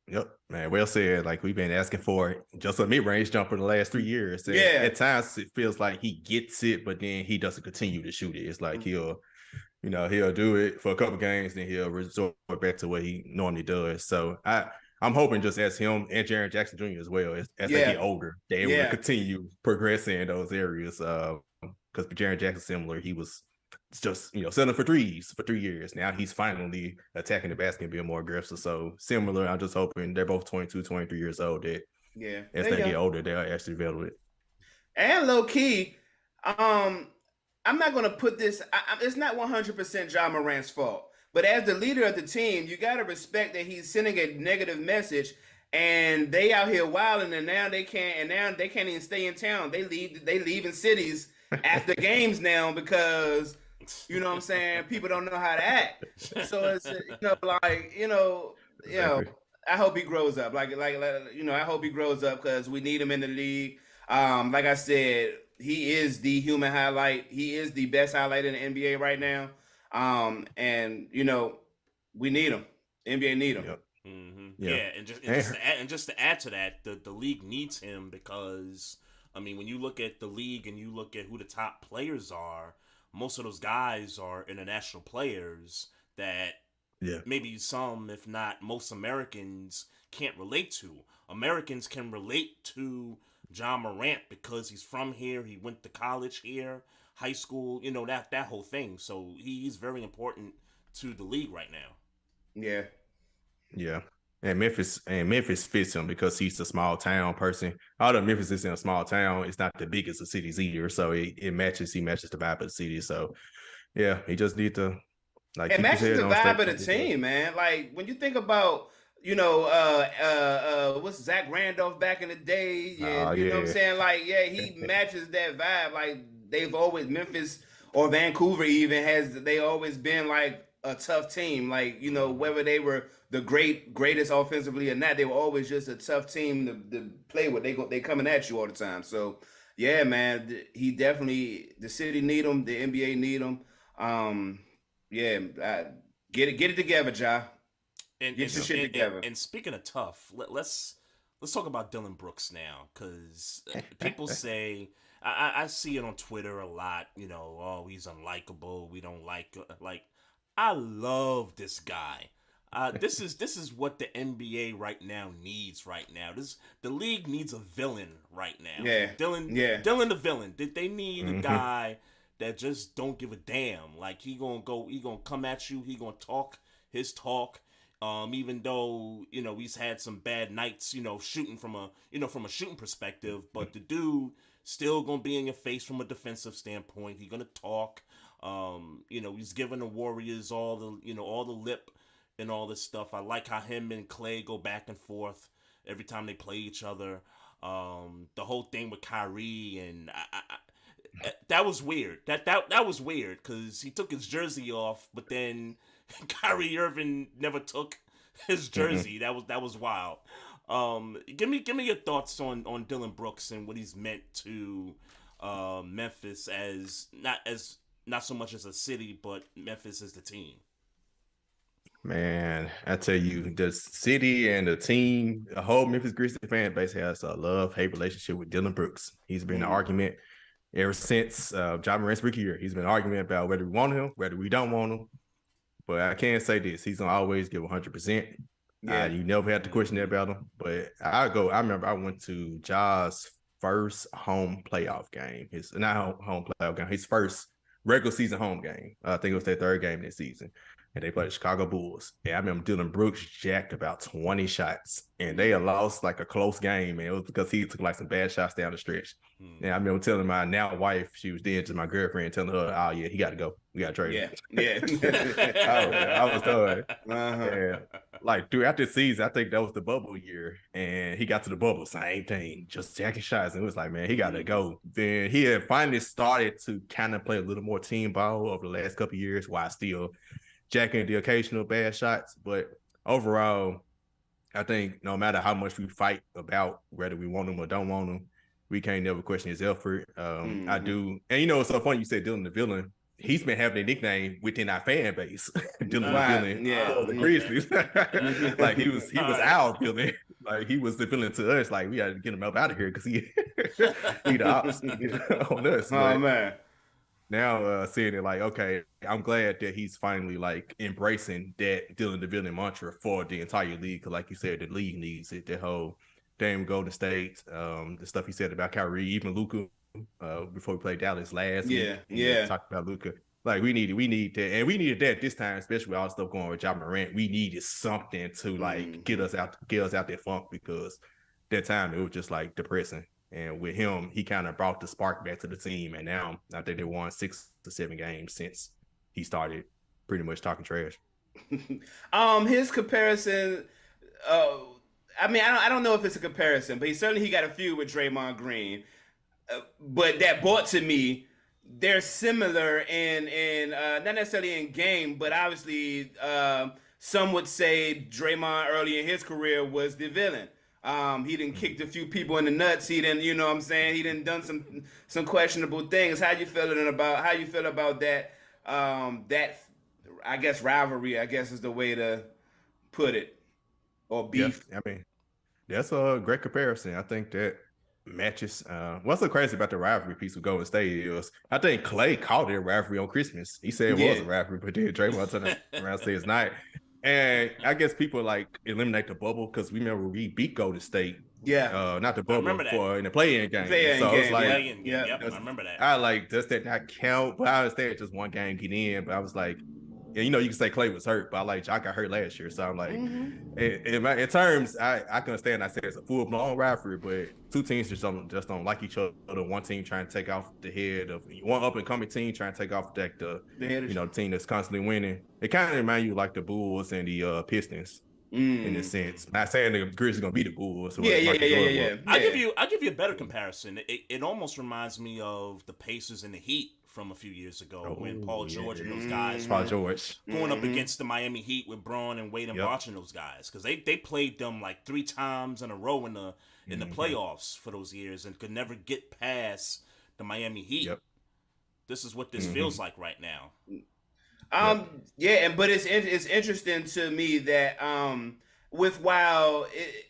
Yep, man. Well said. Like we've been asking for just a mid-range jumper the last 3 years. And at times it feels like he gets it, but then he doesn't continue to shoot it. It's like he'll do it for a couple games, then he'll resort back to what he normally does. So I'm hoping just as him and Jaren Jackson Jr. as well, as they get older, they will continue progressing in those areas. Because Jaren Jackson similar, he was just settling for threes for 3 years. Now he's finally attacking the basket and being more aggressive. So similar, I'm just hoping they're both 22, 23 years old that as they get older, they'll actually develop it. And low key, I'm not gonna put this. It's not 100% Ja Morant's fault, but as the leader of the team, you gotta respect that he's sending a negative message. And they out here wilding, and now they can't even stay in town. They leave in cities after games now because. You know what I'm saying? People don't know how to act. So it's I hope he grows up. I hope he grows up because we need him in the league. Like I said, he is the human highlight. He is the best highlight in the NBA right now. And we need him. The NBA need him. Yep. And just to add to that, the league needs him because when you look at the league and you look at who the top players are. Most of those guys are international players that maybe some, if not most Americans can't relate to. Americans can relate to Ja Morant because he's from here. He went to college here, high school, that whole thing. So he's very important to the league right now. Yeah. Yeah. And Memphis fits him because he's a small town person. Although Memphis is in a small town, it's not the biggest of cities either. So he matches the vibe of the city. So yeah, he just need to it matches the vibe of the team, man. Like when you think about, what's Zach Randolph back in the day? You know what I'm saying? Like, he matches that vibe. Like they've always Memphis or Vancouver they always been like a tough team. Like, whether they were the greatest offensively or not, they were always just a tough team to play with. They coming at you all the time. So yeah, man, he definitely, the city need him, the NBA need him. Get it together, Ja. Get your shit together. And speaking of tough, let's talk about Dylan Brooks now, because people say I see it on Twitter a lot. You know, oh, he's unlikable. We don't like. I love this guy. This is what the NBA right now needs. Right now, the league needs a villain right now. Yeah, Dylan the villain. They need a guy that just don't give a damn. Like he gonna come at you. He gonna talk his talk. Even though, you know, he's had some bad nights, you know, shooting from a shooting perspective, but the dude still gonna be in your face from a defensive standpoint. He gonna talk. You know, he's giving the Warriors all the lip and all this stuff. I like how him and Clay go back and forth every time they play each other. The whole thing with Kyrie, and that was weird. That was weird, because he took his jersey off, but then Kyrie Irving never took his jersey. That was wild. Give me your thoughts on Dylan Brooks and what he's meant to Memphis, as not so much as a city, but Memphis as the team. Man, I tell you, the city and the team, the whole Memphis Grizzlies fan base has a love-hate relationship with Dylan Brooks. He's been an argument ever since Ja Morant's rookie year. He's been an argument about whether we want him, whether we don't want him. But I can't say this. He's going to always give 100%. Yeah. You never had to question that about him. But I remember I went to Ja's first home playoff game. His first regular season home game. I think it was their third game this season. And they played the Chicago Bulls. And I remember Dylan Brooks jacked about 20 shots. And they had lost like a close game. And it was because he took like some bad shots down the stretch. And I remember telling my now wife, she was then just my girlfriend, telling her, oh, yeah, he got to go. We got to trade him. Yeah. I was done. And like throughout this season, I think that was the bubble year. And he got to the bubble, same thing, just jacking shots. And it was like, man, he got to go. Then he had finally started to kind of play a little more team ball over the last couple of years, while still jacking the occasional bad shots. But overall, I think no matter how much we fight about whether we want him or don't want him, we can't never question his effort. I do. And, you know, it's so funny you said Dylan the villain. He's been having a nickname within our fan base. Dylan the villain. The Grizzlies. Like he was our villain. Like he was the villain to us. Like we had to get him up out of here because he the opposite on us. Oh, man. Now seeing it, like, okay, I'm glad that he's finally like embracing that Dylan the villain mantra for the entire league. Cause like you said, the league needs it. The whole damn Golden State, the stuff he said about Kyrie, even Luka, before we played Dallas last. Yeah. Talked about Luka. Like we needed that, and we needed that this time, especially with all the stuff going with Ja Morant. We needed something to like get us out that funk, because that time it was just like depressing. And with him, he kind of brought the spark back to the team. And now I think they won 6 to 7 games since he started pretty much talking trash. His comparison, I mean, I don't know if it's a comparison, but he got a feud with Draymond Green. But that brought to me, they're similar in not necessarily in game, but obviously some would say Draymond early in his career was the villain. He didn't kicked a few people in the nuts. He didn't, you know what I'm saying? He didn't done some questionable things. How you feel about that? That, I guess, rivalry, I guess, is the way to put it, or beef. Yeah, I mean, that's a great comparison. I think that matches. What's so crazy about the rivalry piece with Golden State is, I think Clay called it a rivalry on Christmas. He said it was a rivalry, but then Draymond turned around and said it's not. And I guess people like eliminate the bubble because we remember we beat Golden State. Yeah. Not the bubble in the play-in game. It's like, I remember that. I like, does that not count? But I understand it's just one game get in. But I was like, yeah, you know, you can say Clay was hurt, but I like Ja got hurt last year. So I'm like, in terms, I can understand. I said it's a full-blown rivalry, but two teams just don't like each other. One team trying to take off the head of one up-and-coming team trying to take off the team that's constantly winning. It kind of reminds you like the Bulls and the Pistons in a sense. Not saying the Grizzlies gonna beat the Bulls. Yeah. I'll give you a better comparison. It almost reminds me of the Pacers and the Heat from a few years ago when Paul George and those guys going up against the Miami Heat with Braun and Wade and Bosh and those guys, because they played them like 3 times in a row in the playoffs for those years and could never get past the Miami Heat. This is what this feels like right now. Yeah, but it's interesting to me that with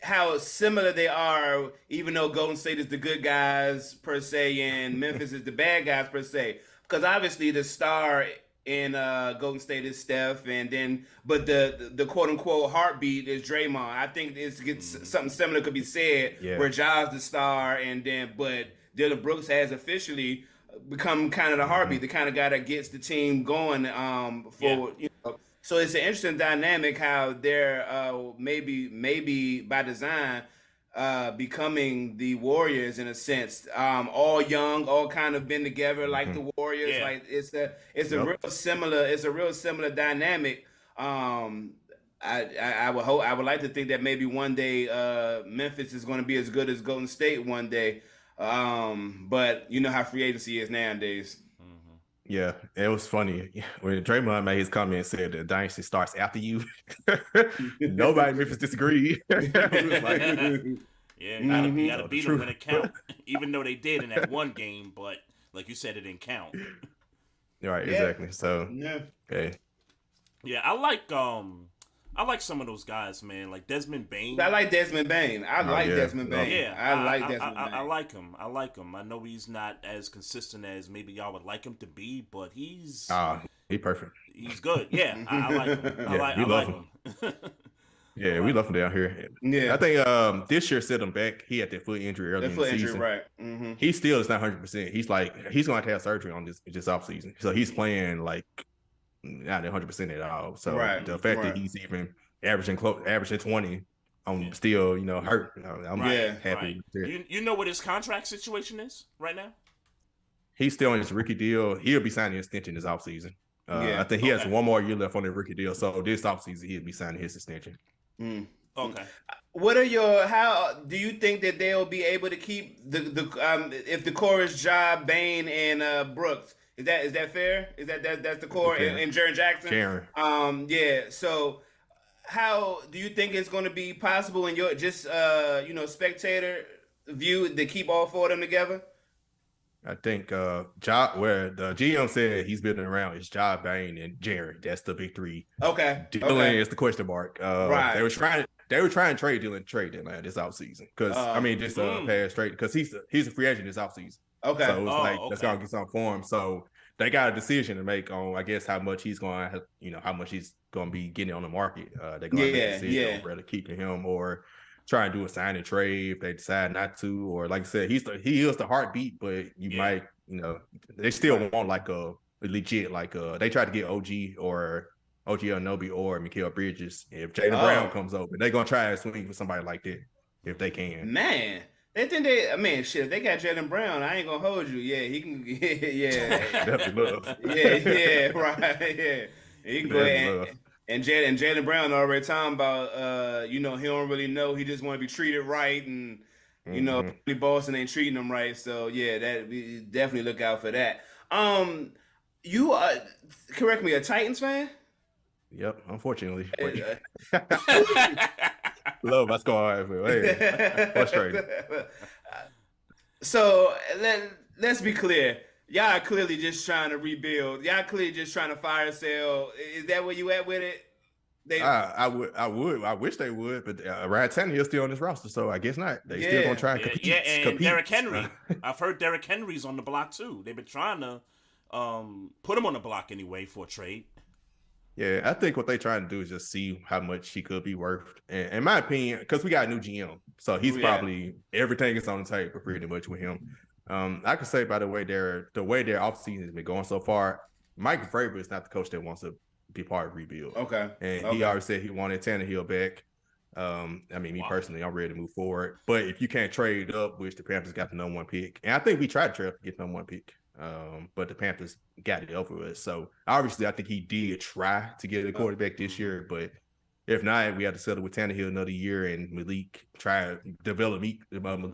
how similar they are, even though Golden State is the good guys per se and Memphis is the bad guys per se, because obviously the star in Golden State is Steph, and then but the quote unquote heartbeat is Draymond. I think something similar could be said where Ja's the star, and then but Dylan Brooks has officially become kind of the heartbeat, the kind of guy that gets the team going. So it's an interesting dynamic how they're maybe by design becoming the Warriors in a sense. All young, all kind of been together like the Warriors. Yeah. Like it's a real similar dynamic. I would like to think that maybe one day Memphis is going to be as good as Golden State one day. But you know how free agency is nowadays. Yeah, it was funny when Draymond made his comment and said the dynasty starts after you. Nobody in Memphis disagreed. You gotta beat them when it counts, even though they did in that one game. But like you said, it didn't count. Right, exactly. So yeah, I like some of those guys, man. Like Desmond Bane. I like Desmond Bane. Desmond Bane. Yeah, I like Desmond Bane. I like him. I know he's not as consistent as maybe y'all would like him to be, but he's perfect. He's good. Yeah, I like him. I like him. Yeah, we love him down here. Yeah, I think this year set him back. He had that foot injury early in the season. Right. Mm-hmm. He still is not 100%. He's going to have surgery on this offseason. So he's playing like not 100% at all. So the fact that he's even averaging 20, I'm still hurt. I'm happy. Right. You know what his contract situation is right now? He's still on his rookie deal. He'll be signing an extension this offseason. I think he has one more year left on the rookie deal. So this offseason he'll be signing his extension. Okay. How do you think that they'll be able to keep if the core is Ja, Bane, and Brooks? Is that fair? That's the core and Jaren Jackson? Jaren. So how do you think it's going to be possible in your spectator view to keep all four of them together? I think where the GM said he's building around is Ja, Bane, and Jaren. That's the big three. Okay. Dylan is the question mark. Right. They were trying to trade Dylan trade deadline this offseason because past trade because he's a free agent this offseason. Okay. So it's let's go get something for him. So they got a decision to make on I guess how much he's going to be getting on the market. They're going to make a decision whether keeping him or try and do a sign and trade if they decide not to, or like I said, he is the heartbeat, but you might, they still want like a legit, like they tried to get OG Anunoby or Mikal Bridges. If Jaylen Brown comes over, they're gonna try to swing for somebody like that if they can. Man, they think if they got Jaylen Brown, I ain't gonna hold you. Yeah, he can. Yeah, definitely love. Yeah, right. Yeah, he can go ahead. And Jaylen Brown already talking about, he don't really know. He just want to be treated right, and Boston ain't treating him right. So yeah, that we definitely look out for that. You are, correct me, a Titans fan? Yep, unfortunately. Love my squad. Hey, frustrating. So let's be clear. Y'all are clearly just trying to rebuild. Y'all clearly just trying to fire sale. Is that where you at with it? I wish they would, but Ryan Tannehill's still on this roster, so I guess not. They still gonna try and compete. Yeah, and Derrick Henry. I've heard Derrick Henry's on the block too. They've been trying to put him on the block anyway for a trade. Yeah, I think what they trying to do is just see how much he could be worth. And in my opinion, because we got a new GM, so he's probably everything is on the table pretty much with him. I could say by the way their offseason has been going so far, Mike Vrabel is not the coach that wants to be part of rebuild. Okay. And he already said he wanted Tannehill back. Me personally, I'm ready to move forward. But if you can't trade up, which the Panthers got the number one pick, and I think we tried to trade up to get the number one pick, but the Panthers got it over with. So obviously, I think he did try to get a quarterback this year, but if not, we have to settle with Tannehill another year and Malik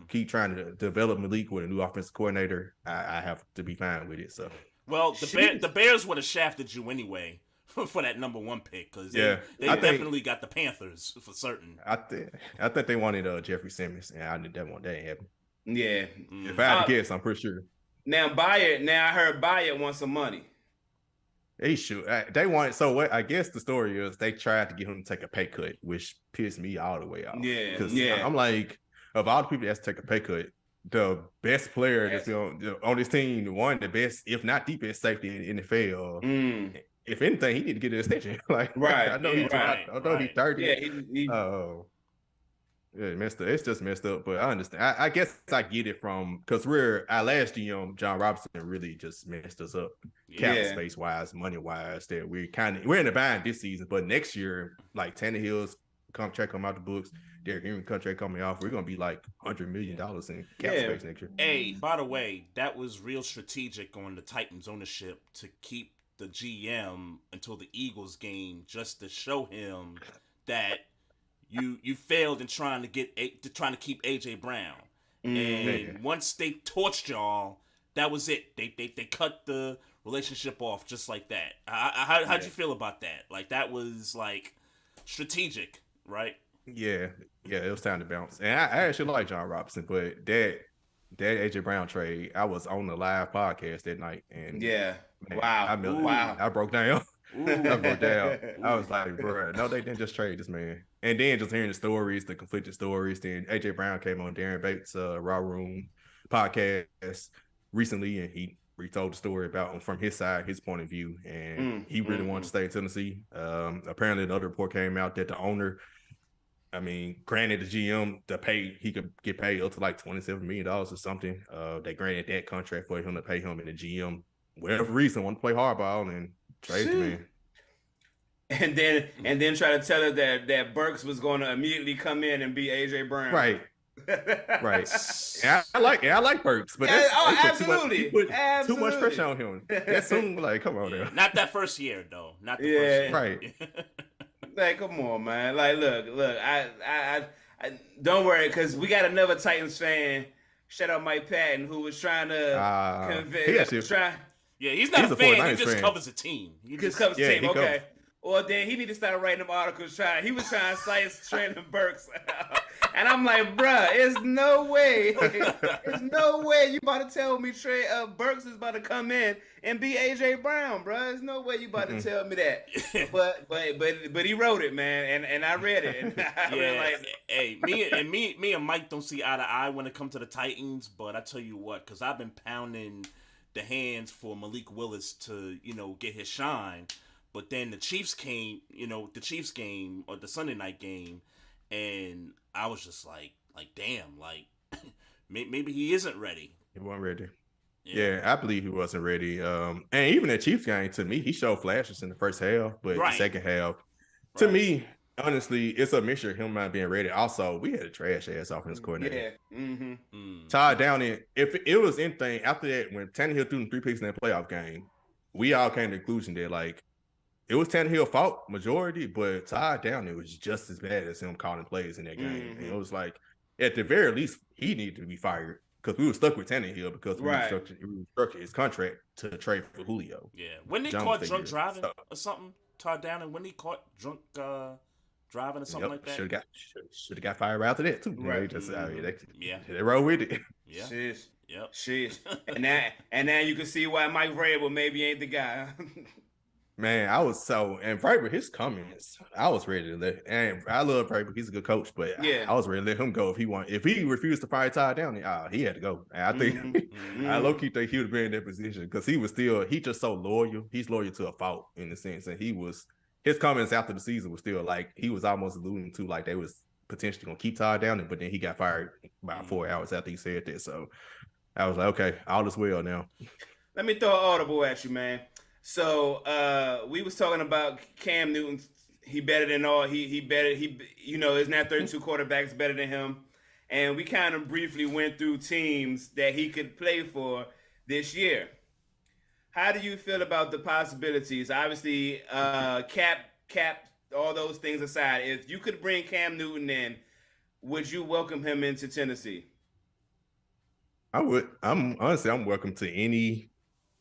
keep trying to develop Malik with a new offensive coordinator. I have to be fine with it. So, well, the Bears would have shafted you anyway for that number one pick because they definitely got the Panthers for certain. I think they wanted Jeffrey Simmons, and that ain't happen. Yeah, if I had to guess, I'm pretty sure. Now I heard Bayard wants some money. They should. They want. So what? I guess the story is they tried to get him to take a pay cut, which pissed me all the way off. Yeah, Because yeah. I'm like, of all the people that has to take a pay cut, the best player that's on this team, one of the best, if not the best safety in the NFL. If anything, he need to get an extension. Like, right. I know he's right. I know he's 30. Yeah, yeah, messed up. It's just messed up, but I understand. I guess I get it from because our last GM, John Robinson, really just messed us up, cap space wise, money wise. That we're in the bind this season, but next year, like Tannehill's contract come out the books, Derrick Henry contract coming off, we're gonna be like $100 million in cap space next year. Hey, by the way, that was real strategic on the Titans ownership to keep the GM until the Eagles game, just to show him that. You failed in trying to keep AJ Brown, and once they torched y'all, that was it. They cut the relationship off just like that. How'd you feel about that? Like that was like strategic, right? Yeah, it was time to bounce. And I actually like John Robinson, but that AJ Brown trade, I was on the live podcast that night, and man, I broke down. I broke down. I was like, bro, no, they didn't just trade this man. And then just hearing the stories, the conflicted stories. Then AJ Brown came on Darren Bates' Raw Room podcast recently, and he retold the story about from his side, his point of view, and he really wanted to stay in Tennessee. Apparently, another report came out that the owner, I mean, granted the GM he could get paid up to like $27 million or something. They granted that contract for him to pay him, and the GM, whatever reason, wanted to play hardball and trade the man. And then try to tell her that Burks was going to immediately come in and be AJ Brown. Right. And I like Burks, but absolutely. Too much pressure on him. That's soon, like, come on now. Not that first year though. Not the first year. Right. Like, come on, man. Like, look. I don't worry, because we got another Titans fan. Shout out Mike Patton, who was trying to convince. Yeah, he's not a fan. He just covers a team. He just covers a team. Okay. Well, then he need to start writing them articles. He was trying to cite Traylon Burks. And I'm like, bruh, there's no way. There's no way you about to tell me Burks is about to come in and be AJ Brown, bruh. There's no way you about to tell me that. But he wrote it, man, and I read it. And hey, me and Mike don't see eye to eye when it comes to the Titans, but I tell you what, because I've been pounding the hands for Malik Willis to, get his shine. But then the Chiefs came, the Chiefs game or the Sunday night game, and I was just like damn, like maybe he isn't ready. He wasn't ready. Yeah, I believe he wasn't ready. And even the Chiefs game, to me, he showed flashes in the first half, but the second half, to me, honestly, it's a mixture of him not being ready. Also, we had a trash ass offense coordinator. Yeah. Todd Downing, if it was anything after that, when Tannehill threw 3 picks in that playoff game, we all came to the conclusion that like it was Tannehill's fault majority, but Todd Downing was just as bad as him calling plays in that game. And it was like, at the very least, he needed to be fired because we were stuck with Tannehill because we restructured his contract to trade for Julio. Yeah, when he caught drunk driving or something, Todd Downing, when he caught drunk driving or something like that, should have got fired after that too. Right. They roll with it. Yeah. Sheesh. And now you can see why Mike Vrabel maybe ain't the guy. Man, I was and Vrabel, his comments, I was ready to let. And I love Vrabel; he's a good coach, but I was ready to let him go if he refused to fire Todd Downing, he had to go. And I think I low key think he would have been in that position because he just so loyal. He's loyal to a fault in the sense, and his comments after the season was still like he was almost alluding to like they was potentially gonna keep Todd Downing, but then he got fired about 4 hours after he said that. So I was like, okay, all is well now. Let me throw an audible at you, man. So we was talking about Cam Newton. He better than all. There's not 32 quarterbacks better than him. And we kind of briefly went through teams that he could play for this year. How do you feel about the possibilities? Obviously, cap, all those things aside, if you could bring Cam Newton in, would you welcome him into Tennessee? I would. I'm welcome to any.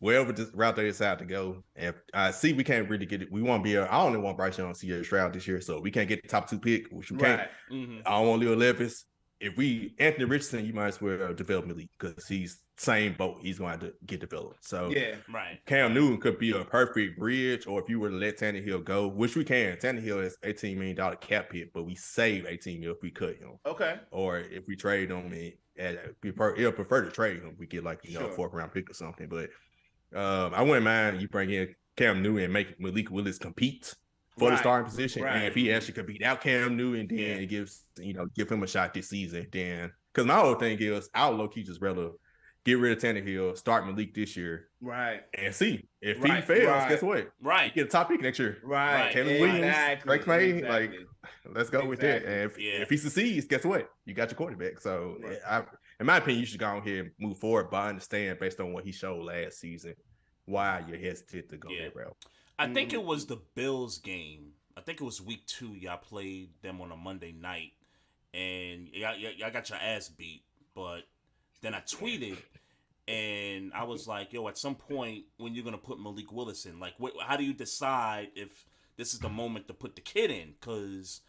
Wherever this route they decide to go. If I see we can't really get it, we won't be. I only want Bryce Young to see Stroud this year, so we can't get the top 2 pick, which we can't. I don't want Leo Levis. Anthony Richardson, you might as well develop Malik because he's same boat. He's going to get developed. So yeah, right. Cam Newton could be a perfect bridge, or if you were to let Tannehill go, which we can. Tannehill is $18 million cap hit, but we save $18 million if we cut him. Okay. Or if we trade him, he'll prefer to trade him. We get like a 4th round pick or something. But I wouldn't mind you bring in Cam Newton and make Malik Willis compete for the starting position. Right. And if he actually could beat out Cam Newton, then it gives give him a shot this season. Then because my whole thing is I would low-key just rather get rid of Tannehill, start Malik this year. Right. And see. If he fails, guess what? Right. You get a top pick next year. Right. Kevin Williams, Drake May, like let's go with that. And if he succeeds, guess what? You got your quarterback. So in my opinion, you should go on here and move forward, but I understand based on what he showed last season why you're hesitant to go that route. I think it was the Bills game. I think it was week 2. Y'all played them on a Monday night, and y'all got your ass beat. But then I tweeted, and I was like, "Yo, at some point, when you're gonna put Malik Willis in, like, how do you decide if this is the moment to put the kid in? Because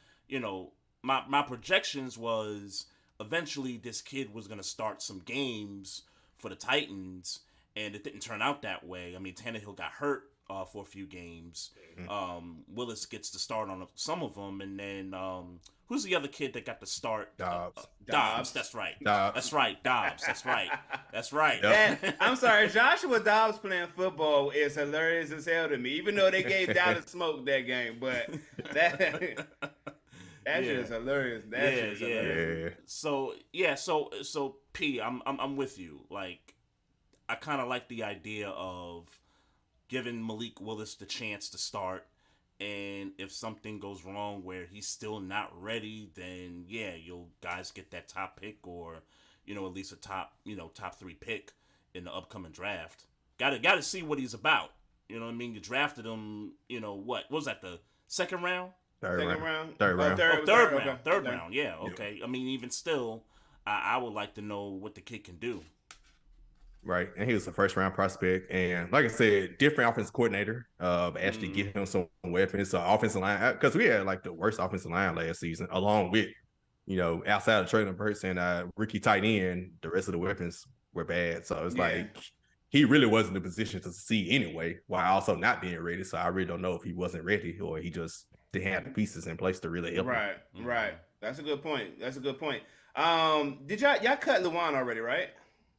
my projections was eventually this kid was gonna start some games for the Titans, and it didn't turn out that way. I mean, Tannehill got hurt for a few games. Willis gets to start on some of them, and then who's the other kid that got to start? Dobbs. That's right. Dobbs. That's right. Dobbs. That's right. That's right. Yep. I'm sorry, Joshua Dobbs playing football is hilarious as hell to me. Even though they gave Dallas smoke that game, but that shit is hilarious. That shit is hilarious. So P, I'm with you. Like, I kind of like the idea of giving Malik Willis the chance to start, and if something goes wrong where he's still not ready, then you'll guys get that top pick, or at least a top 3 pick in the upcoming draft. Got to see what he's about. You know what I mean? You drafted him. What was that, the second round? Third round. Third round. Yeah. Okay. I mean, even still, I would like to know what the kid can do. Right, and he was a 1st-round prospect, and like I said, different offensive coordinator. Actually get him some weapons, so offensive line, because we had like the worst offensive line last season, along with outside of Traylon Burks and rookie tight end, the rest of the weapons were bad. So it's like he really wasn't in a position to succeed anyway, while also not being ready. So I really don't know if he wasn't ready or he just didn't have the pieces in place to really help him. Right. That's a good point. Did y'all cut Lewan already, right?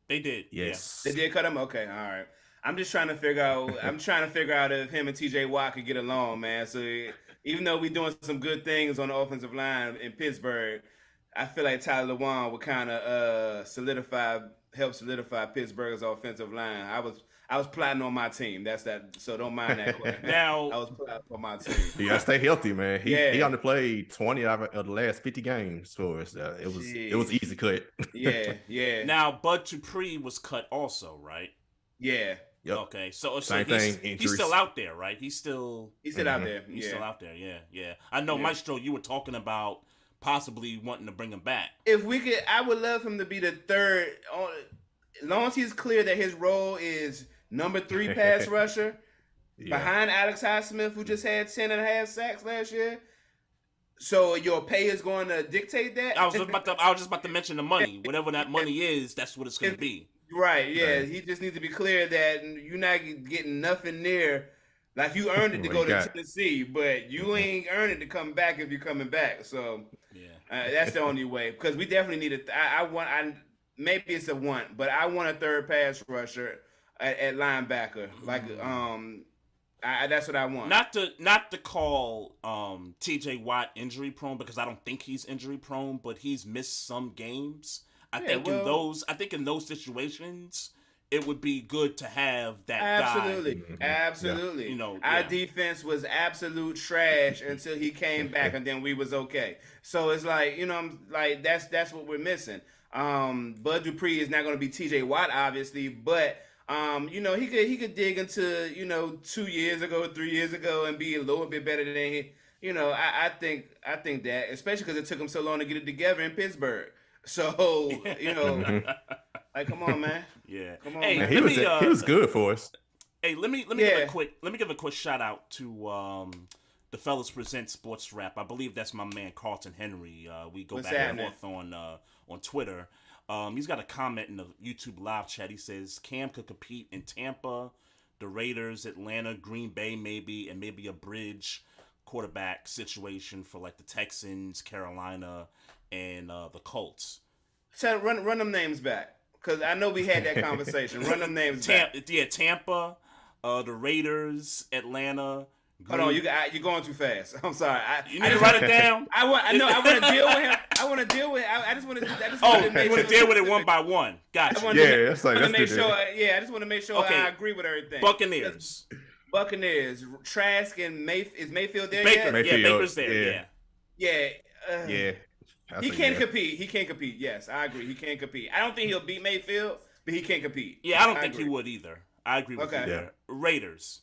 They did. Yes. They did cut him? Okay, all right. I'm just trying to figure out if him and TJ Watt could get along, man. So even though we're doing some good things on the offensive line in Pittsburgh, I feel like Tyler Lewan would kind of help solidify Pittsburgh's offensive line. I was plotting on my team. That's that. So don't mind that question. Now I was plotting on my team. You gotta stay healthy, man. He only played 20 out of the last 50 games for us. It was easy cut. Yeah. Now Bud Dupree was cut also, right? Yeah. Yep. Okay. So Same thing. He's still out there, right? He's still out there. He's still out there. Yeah. I know, Maestro. You were talking about possibly wanting to bring him back. If we could, I would love him to be the third. As long as he's clear that his role is number 3 pass rusher behind Alex Highsmith, who just had 10.5 sacks last year. So your pay is going to dictate that? I was just about to mention the money. Whatever that money is, that's what it's going to be. Right, yeah. He just needs to be clear that you're not getting nothing near. Like, you earned it to go to Tennessee, but you ain't earned it to come back if you're coming back. So that's the only way. Because we definitely need maybe it's a want, but I want a third pass rusher at linebacker. Like, that's what I want. Not to call TJ Watt injury prone, because I don't think he's injury prone, but he's missed some games. I think in those situations, it would be good to have that guy. Absolutely. Yeah. Our defense was absolute trash until he came back, and then we was okay. So it's like, that's what we're missing. Bud Dupree is not going to be TJ Watt, obviously, but he could dig into 2 years ago, 3 years ago, and be a little bit better than he. I think that, especially because it took him so long to get it together in Pittsburgh. So like, come on, man. Yeah, come on. Hey, man. He was good for us. Hey, let me give a quick shout out to the fellas present sports rap. I believe that's my man Carlton Henry. We go What's back happening? and forth on Twitter. He's got a comment in the YouTube live chat. He says Cam could compete in Tampa, the Raiders, Atlanta, Green Bay, maybe, and maybe a bridge quarterback situation for like the Texans, Carolina, and the Colts. So run them names back, because I know we had that conversation. Run them names back. Tampa, the Raiders, Atlanta. Hold on, you're going too fast. I'm sorry. You need to write it down. I want to deal with him. I just want to. You want to deal with it one by one. Gotcha. I just want to make sure I agree with everything. Buccaneers. Trask and is Mayfield there yet? Mayfield, yeah, Baker's there. Yeah. He can't compete. He can't compete. Yes, I agree. He can't compete. I don't think he'll beat Mayfield, but he can't compete. Yeah, I don't think he would either. I agree with you there. Raiders.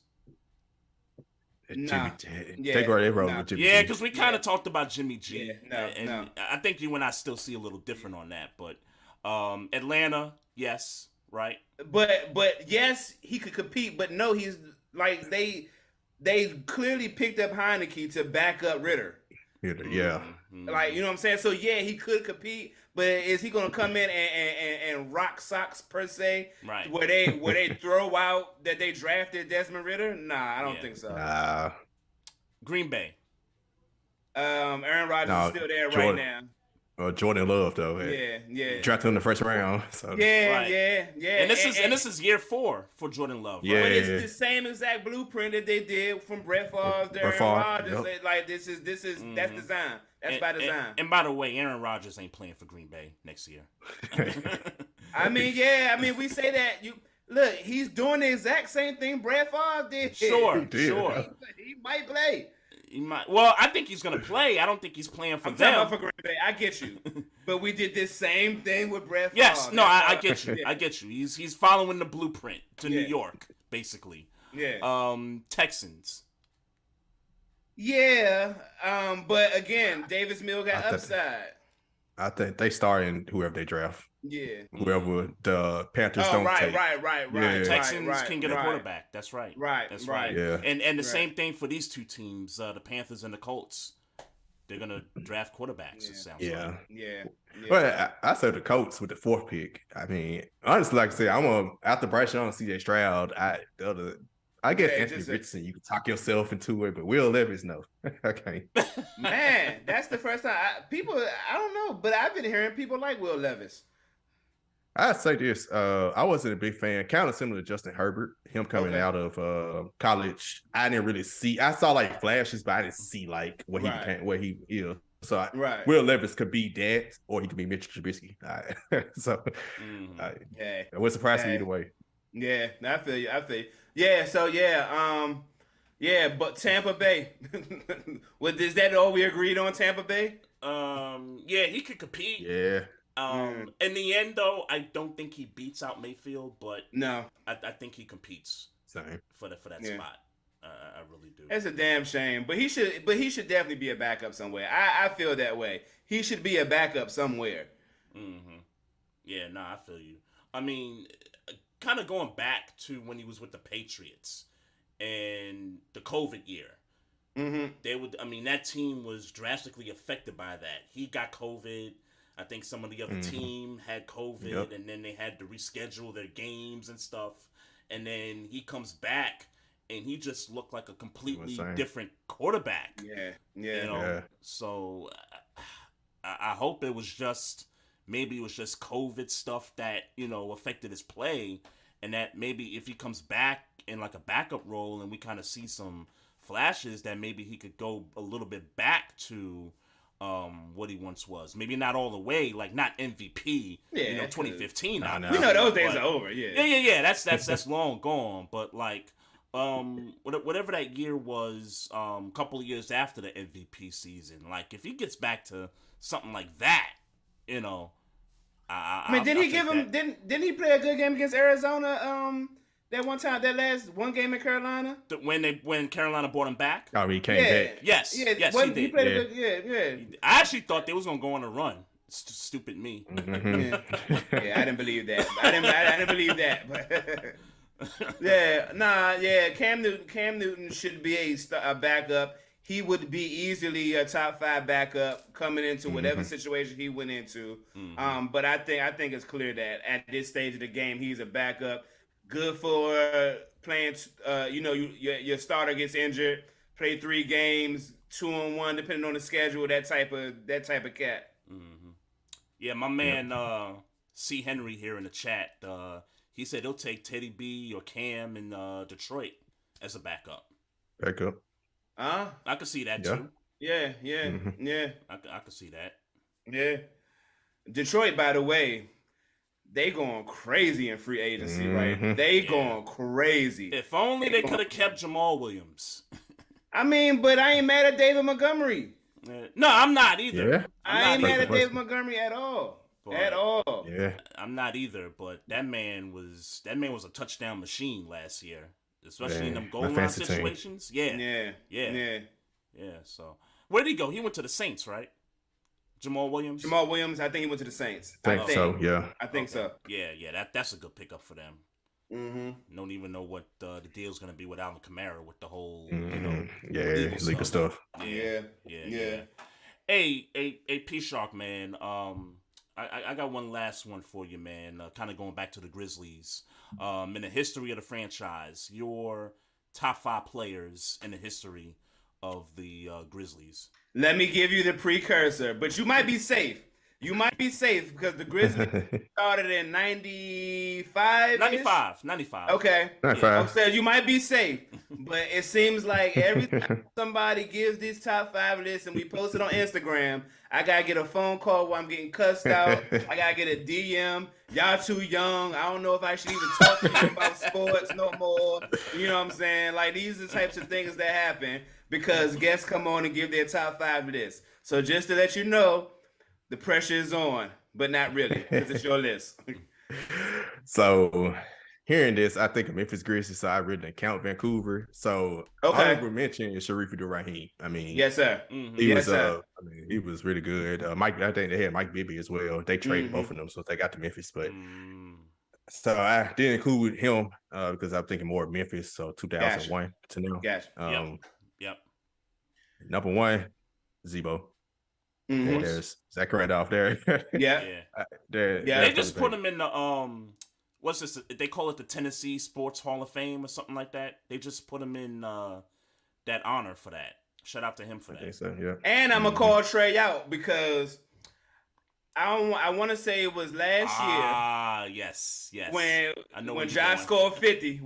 Jimmy G. With Jimmy G. Because we kind of talked about Jimmy G. No. I think you and I still see a little different on that. But Atlanta, yes, right? But yes, he could compete. But no, he's like they clearly picked up Heineke to back up Ritter. Yeah. Like, you know what I'm saying? So yeah, he could compete, but is he gonna come in and rock socks per se? Right. Where they throw out that they drafted Desmond Ritter? Nah, I don't think so. Nah. Green Bay. Aaron Rodgers is still there right now. Jordan Love though. Yeah. Drafted in the first round. So. Yeah. And this is year 4 for Jordan Love. Right? Yeah. But it's the same exact blueprint that they did from Brett Favre to Aaron Rodgers. Yep. Like that's design. That's by design. And by the way, Aaron Rodgers ain't playing for Green Bay next year. I mean, we say that look, he's doing the exact same thing Brett Favre did. Sure. He might play. He might. Well, I think he's gonna play. I don't think he's playing for them. I'm talking about for Green Bay. I get you, but we did this same thing with Brett Favre. Yes, no, I get you. I get you. He's following the blueprint to New York, basically. Yeah. Texans. Yeah. But again, Davis Mills got upside. I think they start in whoever they draft. Yeah. Whoever the Panthers don't take. Right. Yeah. Texans can get a quarterback. That's right. That's right. Yeah. And the same thing for these two teams, the Panthers and the Colts. They're gonna draft quarterbacks. It sounds like. Yeah. But I said the Colts with the 4th pick. I mean, honestly, like I said, after Bryce Young and CJ Stroud. I guess Anthony Richardson, you can talk yourself into it, but Will Levis, no. Okay. Man, that's the first time I don't know, but I've been hearing people like Will Levis. I'd say this. I wasn't a big fan, kind of similar to Justin Herbert, him coming out of college. I didn't really see. I saw like flashes, but I didn't see like what he is. So Will Levis could be that, or he could be Mitchell Trubisky. I was surprised either way. Yeah, I feel you. Yeah, so but Tampa Bay. Is that all we agreed on, Tampa Bay? Yeah, he could compete. Yeah. In the end, though, I don't think he beats out Mayfield, but no, I think he competes for that spot. I really do. That's a damn shame, but he should definitely be a backup somewhere. I feel that way. He should be a backup somewhere. Mm-hmm. Yeah, I feel you. I mean, kind of going back to when he was with the Patriots and the COVID year. Mm-hmm. That team was drastically affected by that. He got COVID. I think some of the other team had COVID, and then they had to reschedule their games and stuff. And then he comes back, and he just looked like a completely different quarterback. Yeah. So I hope it was just COVID stuff that affected his play, and that maybe if he comes back in like a backup role, and we kind of see some flashes, that maybe he could go a little bit back to what he once was. Maybe not all the way, like not MVP. 2015. We know those days are over. Yeah. That's long gone. But like, whatever that year was, a couple of years after the MVP season, like if he gets back to something like that, didn't he play a good game against Arizona? That one time, that last one game in Carolina, when Carolina brought him back. Oh, he came back. Yes, he did. He played I actually thought they was gonna go on a run. Stupid me. Mm-hmm. I didn't believe that. I didn't believe that. But Cam Newton should be a backup. he would be easily a top 5 backup coming into whatever situation he went into. But I think it's clear that at this stage of the game, he's a backup. Good for playing. Your starter gets injured, play 3 games, 2-on-1, depending on the schedule. That type of cat. Yeah, my man C. Henry here in the chat. He said he'll take Teddy B or Cam in Detroit as a backup. Backup. I could see that too. Yeah. I could see that. Yeah. Detroit, by the way, they going crazy in free agency, right? They going crazy. If only they could have kept Jamal Williams. I mean, but I ain't mad at David Montgomery. No, I'm not either. Yeah. I ain't mad at David Montgomery at all. Yeah. I'm not either, but that man was a touchdown machine last year. Especially in them goal line situations. Yeah. So where did he go? He went to the Saints, right? Jamal Williams, I think he went to the Saints. I think so. Yeah. That's a good pickup for them. Don't even know what the deal's gonna be with Alvin Kamara with the whole legal stuff. Yeah. Hey, P Shark, man. I got one last one for you, man. Kind of going back to the Grizzlies. In the history of the franchise, your top 5 players in the history of the Grizzlies. Let me give you the precursor, but you might be safe. You might be safe because the Grizzlies started in 95. 95. Okay. 95. So you might be safe, but it seems like every time somebody gives this top 5 list and we post it on Instagram, I gotta get a phone call while I'm getting cussed out. I gotta get a DM. Y'all too young. I don't know if I should even talk to you about sports no more. You know what I'm saying? Like, these are the types of things that happen because guests come on and give their top 5 list. So just to let you know, the pressure is on, but not really, because it's your list. So, hearing this, I think of Memphis Grizzlies, so I really didn't count Vancouver. So, honorable mention is Sharif Abdul-Rahim. I mean, yes, sir. He was really good. Mike, I think they had Mike Bibby as well. They traded both of them, so they got to Memphis. But so I didn't include him because I'm thinking more of Memphis. So 2001 to now. Gotcha. Yep. Number 1, Zebo. There's Zach Randolph there. They just put him in the what's this? They call it the Tennessee Sports Hall of Fame or something like that. They just put him in that honor for that. Shout out to him for that. I think so, yeah. And I'm gonna call Trey out because I want to say it was last year. Yes. When Ja scored 50,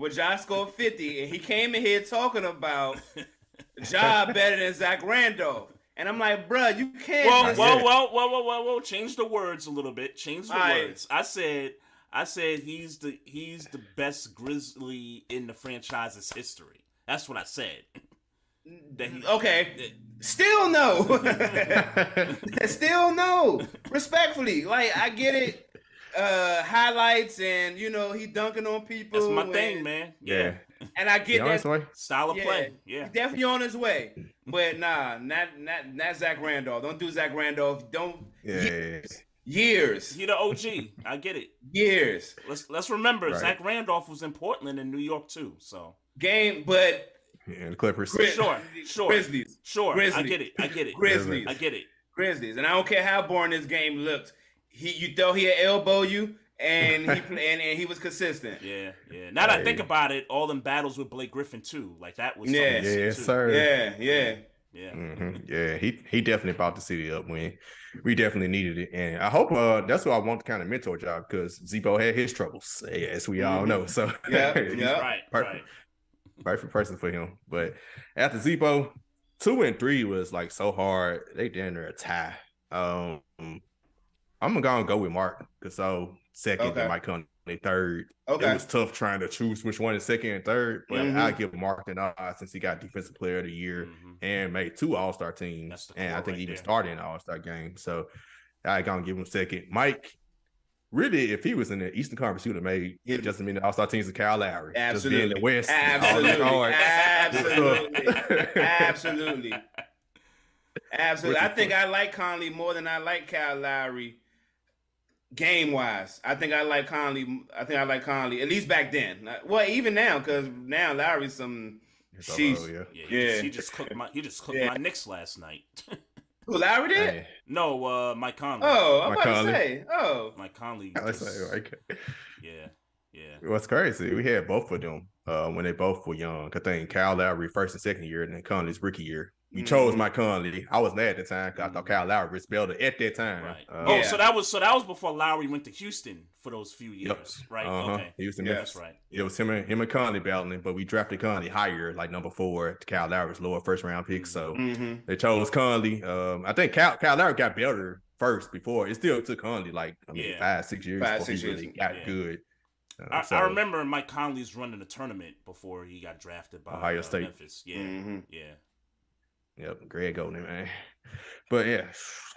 and he came in here talking about Ja better than Zach Randolph. And I'm like, bruh, you can't. Whoa. Change the words a little bit. Change the words. I said he's the best Grizzly in the franchise's history. That's what I said. Still no. Still no. Respectfully. Like, I get it. Highlights and, he dunking on people. That's my thing, man. Yeah. And I get that style of play. Yeah. He's definitely on his way. But nah, not Zach Randolph. Don't do Zach Randolph. Don't. Years. He the OG. I get it. Years. Let's remember, Zach Randolph was in Portland and New York too. So but the Clippers. Sure. Grizzlies. Sure. Grizzlies. I get it. Grizzlies. I get it. Grizzlies. And I don't care how boring this game looked. You thought he'd elbow you. And he was consistent. Yeah. Now that I think about it, all them battles with Blake Griffin too, like that was sir. Yeah. Yeah, he definitely brought the city up when we definitely needed it, and I hope that's what I want, kind of mentor job, because Zebo had his troubles, as we all know. So perfect person for him. But after Zebo, 2 and 3 was like so hard. They did a tie. I'm gonna go with Mark because second and Mike Conley third. It was tough trying to choose which one is second and third, but I give Mark the nod since he got Defensive Player of the Year and made 2 All-Star teams, and I think even started in the All-Star game. So I gonna give him second. Mike, really, if he was in the Eastern Conference, he would have made just as many All-Star teams as Kyle Lowry. Absolutely, just being the West. Absolutely. I think I like Conley more than I like Kyle Lowry. Game wise, I think I like Conley. At least back then. Well, even now, because now Lowry's some Sheesh. He just cooked my Knicks last night. Who, Lowry did? Hey. No, Mike Conley. Oh, I'm Mike about Conley. to say. Oh. Mike Conley. Yeah. What's crazy, we had both of them when they both were young. I think Kyle Lowry first and second year, and then Conley's rookie year. We chose Mike Conley. I was mad at the time because I thought Kyle Lowry was better at that time. Right. So that was before Lowry went to Houston for those few years, right? Okay. Houston, That's right. It was him and Conley battling, but we drafted Conley higher, like number 4. Kyle Lowry's lower first round pick, so they chose Conley. I think Kyle Lowry got better first before. It still took Conley 5-6 years before he really got good. I remember Mike Conley's running a tournament before he got drafted by Ohio State. Memphis. Yeah. Yep, Greg Golden, man. But yeah,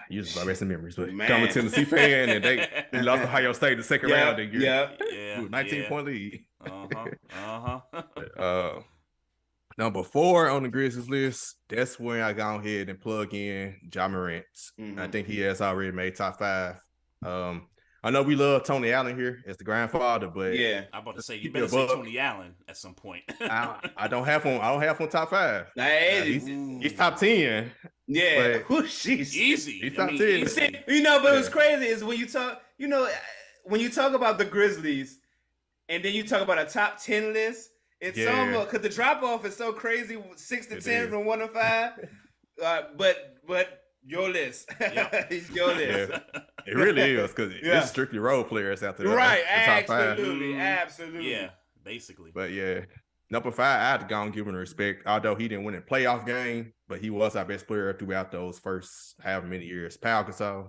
you just my best memories. But I'm a Tennessee fan, and they lost Ohio State the second round that year. 19-point lead. Number 4 on the Grizzlies list. That's when I go ahead and plug in Ja Morant. I think he has already made top 5. I know we love Tony Allen here as the grandfather, but I'm about to say you better say Tony Allen at some point. I don't have him. I don't have him top 5. He's top 10. Yeah, easy. He's top 10. But it was crazy is when you talk about the Grizzlies, and then you talk about a top 10 list. It's almost because the drop off is so crazy, 6 to 10 from 1 to 5. But your list, it's your list. Yeah. It really is because it's strictly role players after that. Right, absolutely. Yeah, basically. But number 5, I had to go and give him respect. Although he didn't win a playoff game, but he was our best player throughout those first however many years. Pau Gasol,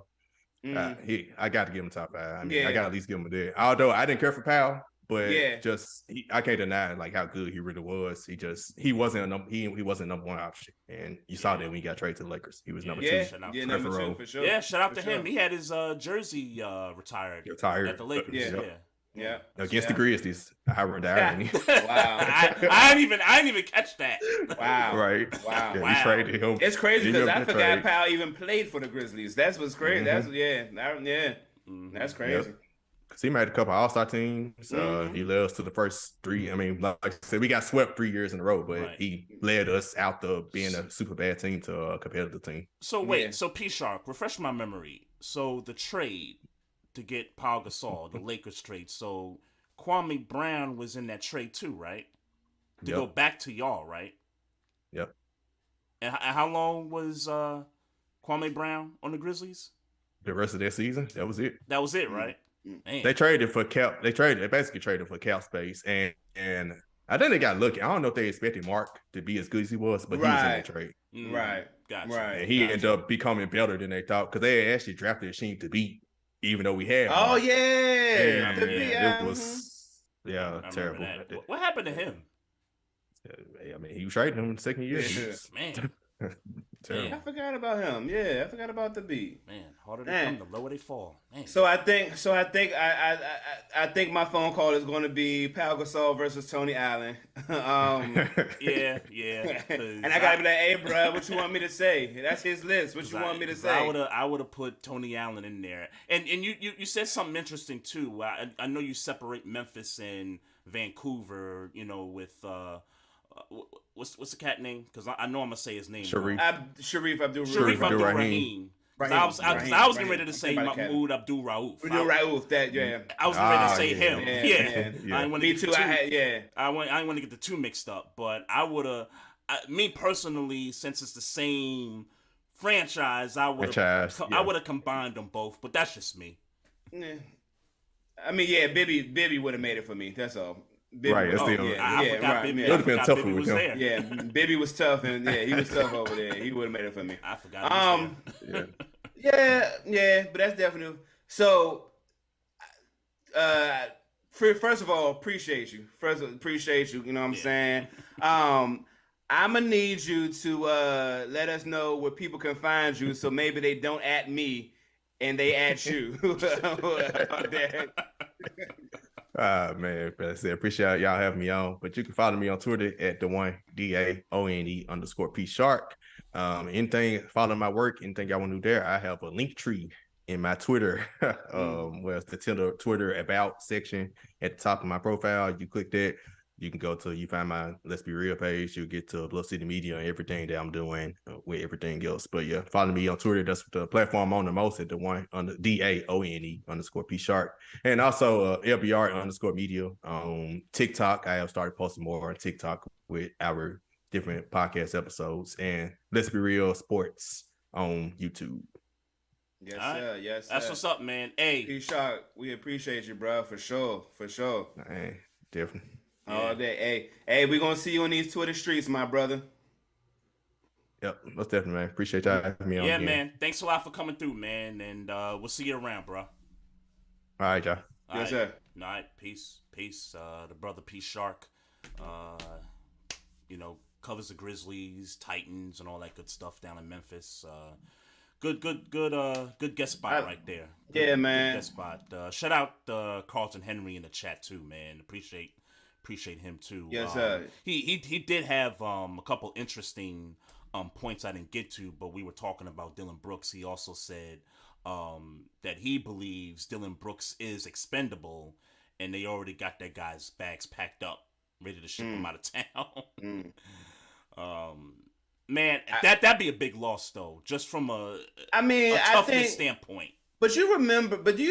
I got to give him top 5. I mean, I got to at least give him a day. Although I didn't care for Pau, but I can't deny how good he really was. He wasn't number 1 option, and you saw that when he got traded to the Lakers. He was number 2. Number 2 for sure. Yeah, shout out to him. He had his jersey retired at the Lakers. Yeah. Against the Grizzlies. I remember the irony. Wow. I didn't even catch that. Wow. Right. Wow. Yeah, we traded him. It's crazy because I forgot Powell even played for the Grizzlies. That's what's crazy. That's crazy. Yep. Cause he made a couple All-Star teams. He led us to the first 3. I mean, like I said, we got swept 3 years in a row, but he led us out to being a super bad team to a competitive team. So wait, so P Shark, refresh my memory. So the trade to get Pau Gasol, the Lakers trade. So Kwame Brown was in that trade too, right? To go back to y'all, right? Yep. And how long was Kwame Brown on the Grizzlies? The rest of that season, that was it. That was it, right? Man. They traded for cap. They basically traded for cap space, and I think they got lucky. I don't know if they expected Mark to be as good as he was, but he was in that trade. Right. Gotcha. Right. And he ended up becoming better than they thought because they actually drafted a team to beat, even though we had. Oh Mark. it was terrible. What happened to him? I mean, he was trading him in the second year. Man. I forgot about him. Yeah, I forgot about the beat. Man, harder to come, the lower they fall. Man. So I think I think my phone call is going to be Pau Gasol versus Tony Allen. Yeah. And I gotta be like, hey, bro, what you want me to say? That's his list. What you want me to say? I would have put Tony Allen in there. And you said something interesting too. I know you separate Memphis and Vancouver. With what's the cat name? Because I know I'm gonna say his name. Sharif Abdul-Rahim. I was getting ready to say Mahmoud Abdul-Rauf. I was ready to say him. Yeah. Me too. I want to get the two mixed up, but I would have. Me personally, since it's the same franchise, I would have combined them both. But that's just me. Yeah. I mean, Bibby would have made it for me. That's all. Bibby right, that's it would have been tough with him. There. Yeah, Bibby was tough, and he was tough over there. He would have made it for me. I forgot. But that's definitely so. First of all, appreciate you. You know what I'm saying? I'm gonna need you to let us know where people can find you, so maybe they don't at me and they at you. Man, I appreciate y'all having me on. But you can follow me on Twitter at DAONE_P Shark. Follow my work, anything y'all want to do there. I have a link tree in my Twitter. Where it's the Twitter about section at the top of my profile. You click that, you can you find my Let's Be Real page. You'll get to Blood City Media and everything that I'm doing with everything else. But yeah, follow me on Twitter. That's the platform on the most at the one on the DAONE_P Shark. And also LBR_media on TikTok. I have started posting more on TikTok with our different podcast episodes, and Let's Be Real Sports on YouTube. Yes, sir. Yes, sir. That's what's up, man. Hey, P Shark, we appreciate you, bro, for sure. Hey, definitely. All day. Hey, we gonna see you on these Twitter streets, my brother. Yep, most definitely, man. Appreciate y'all having me on. Yeah, man. Thanks a lot for coming through, man, and we'll see you around, bro. All right, y'all. Yes, sir. All right, peace. The brother P Shark, covers the Grizzlies, Titans, and all that good stuff down in Memphis. Good guest spot right there. Yeah, man. Good guest spot. Shout out Carlton Henry in the chat too, man. Appreciate him too. Yes, sir. He did have a couple interesting points I didn't get to, but we were talking about Dillon Brooks. He also said that he believes Dillon Brooks is expendable, and they already got that guy's bags packed up, ready to ship him out of town. Man, that'd be a big loss though, just from a toughness standpoint. But you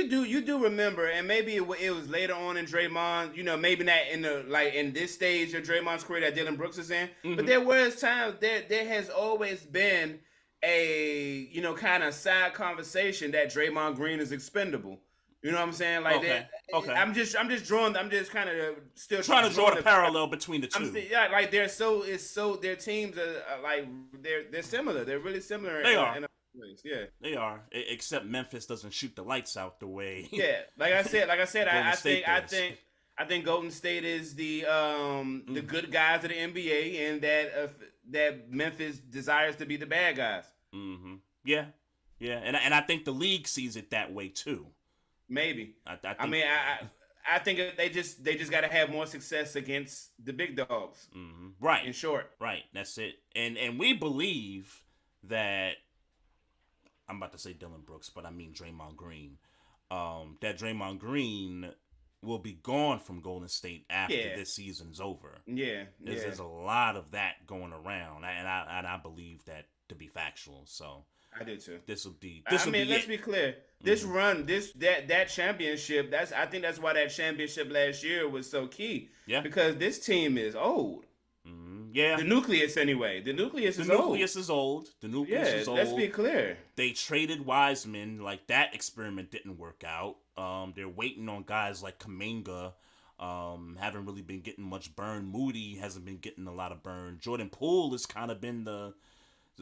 do remember, and maybe it was later on in Draymond, maybe not in this stage of Draymond's career that Dillon Brooks is in. Mm-hmm. But there was times there has always been a kind of side conversation that Draymond Green is expendable. You know what I'm saying? Like okay. I'm just kind of still trying to draw the parallel between the two. Like their teams are like they're similar. They're really similar. They are. Yeah, they are. Except Memphis doesn't shoot the lights out the way. Yeah, like I said, I think Golden State is the good guys of the NBA, and that Memphis desires to be the bad guys. Mm-hmm. Yeah, and I think the league sees it that way too. Maybe. I think they just got to have more success against the big dogs. Mm-hmm. Right. In short. Right. That's it. And we believe that. I'm about to say Dillon Brooks, but I mean Draymond Green. That Draymond Green will be gone from Golden State after this season's over. Yeah, there's a lot of that going around, and I believe that to be factual. So I do too. Let's be clear. This run, that championship. I think that's why that championship last year was so key. Yeah, because this team is old. Yeah. The nucleus, anyway. The nucleus is old. Let's be clear. They traded Wiseman. Like, that experiment didn't work out. They're waiting on guys like Kuminga. Haven't really been getting much burn. Moody hasn't been getting a lot of burn. Jordan Poole has kind of been the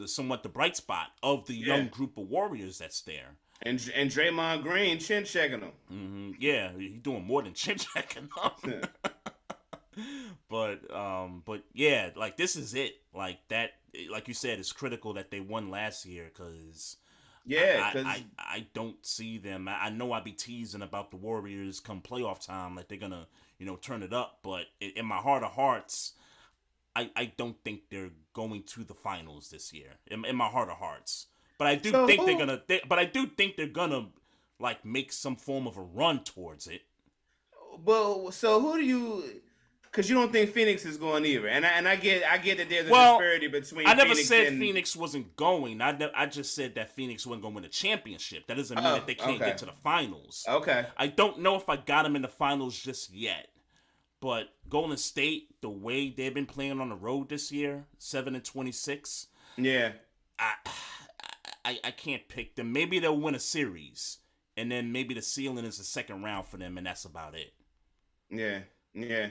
somewhat the bright spot of the young group of Warriors that's there. And Draymond Green chin checking them. Mm-hmm. Yeah, he's doing more than chin checking them. But yeah, like this is it. Like that, like you said, it's critical that they won last year because I don't see them. I know I'd be teasing about the Warriors come playoff time, like they're gonna turn it up. But in my heart of hearts, I don't think they're going to the finals this year. In my heart of hearts, but I do think they're gonna. But I do think they're gonna like make some form of a run towards it. Well, so who do you? Because you don't think Phoenix is going either, and I get that there's a disparity between. I never said Phoenix wasn't going. I just said that Phoenix wasn't going to win a championship. That doesn't mean that they can't get to the finals. Okay. I don't know if I got them in the finals just yet, but Golden State, the way they've been playing on the road this year, 7-26. Yeah. I can't pick them. Maybe they'll win a series, and then maybe the ceiling is the second round for them, and that's about it. Yeah. Yeah.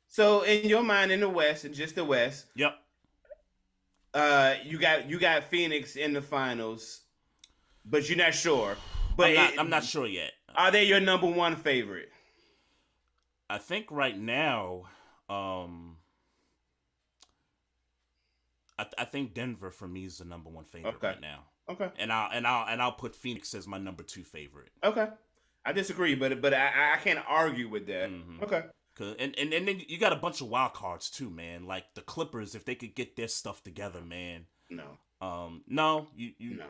So in your mind, in the West, and just the West, yep. You got Phoenix in the finals, but you're not sure. But I'm not sure yet. Are they your number one favorite? I think right now, I think Denver for me is the number one favorite right now. Okay. And I'll put Phoenix as my number two favorite. Okay. I disagree, but I can't argue with that. Mm-hmm. Okay. And then you got a bunch of wild cards too, man. Like the Clippers, if they could get their stuff together, man. No. No. You No.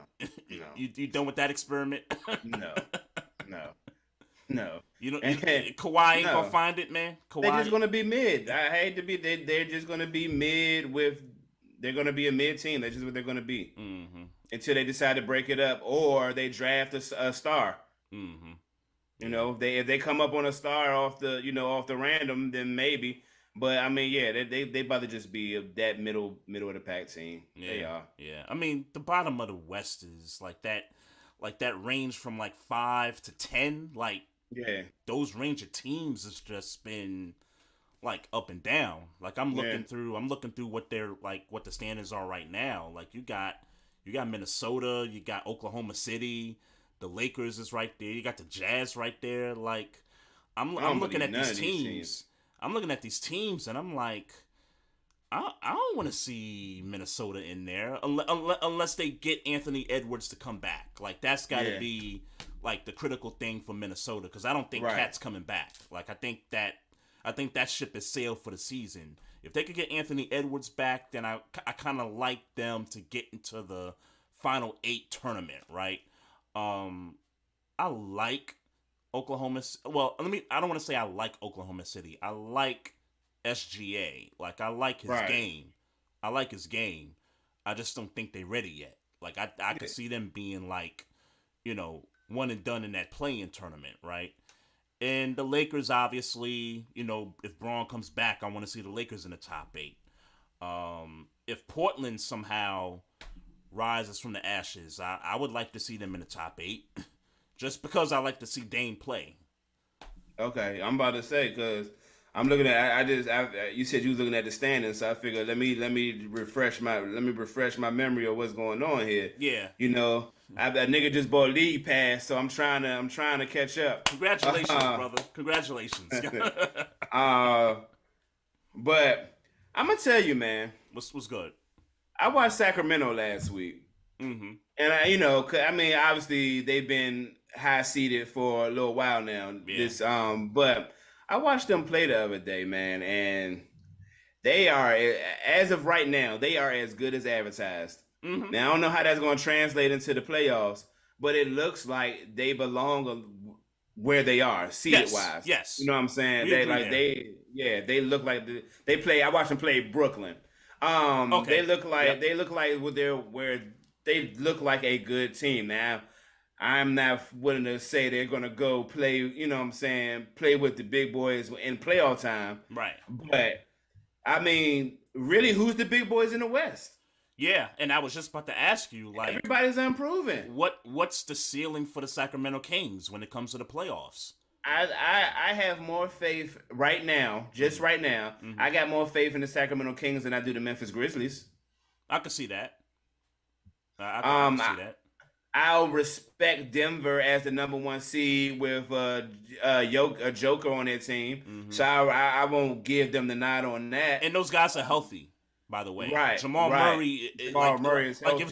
you done with that experiment? No. No. You know, Kawhi ain't gonna No. find it, man. They're Kawhi. just gonna be mid. I hate to be. They're just gonna be mid with. They're gonna be a mid team. That's just what they're gonna be until they decide to break it up, or they draft a star. You know, if they come up on a star off the random, then maybe. But I mean, yeah, they about to just be that middle of the pack team. Yeah, they are. Yeah, I mean, the bottom of the West is like that range from like 5 to 10. Like, yeah, those range of teams has just been like up and down. Like I'm looking through what they're like, what the standings are right now. Like you got Minnesota, you got Oklahoma City, the Lakers is right there, you got the Jazz right there. Like I'm looking at these teams. I'm looking at these teams and I'm like, I don't want to see Minnesota in there unless they get Anthony Edwards to come back. Like that's got to be like the critical thing for Minnesota, because I don't think Cat's coming back. Like I think that ship has sailed for the season. If they could get Anthony Edwards back, then I kind of like them to get into the final 8 tournament, right? I like Oklahoma. Well, I don't want to say I like Oklahoma City. I like SGA. Like I like his game. I like his game. I just don't think they're ready yet. Like I could see them being like, one and done in that play-in tournament, right? And the Lakers, obviously, if Braun comes back, I want to see the Lakers in the top 8. If Portland somehow rises from the ashes, I would like to see them in the top 8, just because I like to see Dame play. Okay, I'm about to say, because I'm looking at. You said you was looking at the standings, so I figured let me refresh my memory of what's going on here. Yeah. That nigga just bought league pass, so I'm trying to catch up. Congratulations, brother. Congratulations. But I'm gonna tell you, man. What's good? I watched Sacramento last week, and obviously they've been high seeded for a little while now. Yeah. But I watched them play the other day, man, and they are, as of right now, they are as good as advertised. Now I don't know how that's going to translate into the playoffs, but it looks like they belong where they are, seeded wise. Yes, you know what I'm saying? They look like they play. I watched them play Brooklyn. They look like where they look like a good team. Now I'm not willing to say they're gonna go play. You know what I'm saying? Play with the big boys in playoff time, right? But I mean, really, who's the big boys in the West? Yeah, and I was just about to ask you, like, everybody's improving. What's the ceiling for the Sacramento Kings when it comes to the playoffs? I have more faith right now, right now. I got more faith in the Sacramento Kings than I do the Memphis Grizzlies. I can see that. I can see that. I'll respect Denver as the number 1 seed with a Joker on their team, so I won't give them the nod on that. And those guys are healthy, by the way. Right. Jamal Murray. Murray is healthy.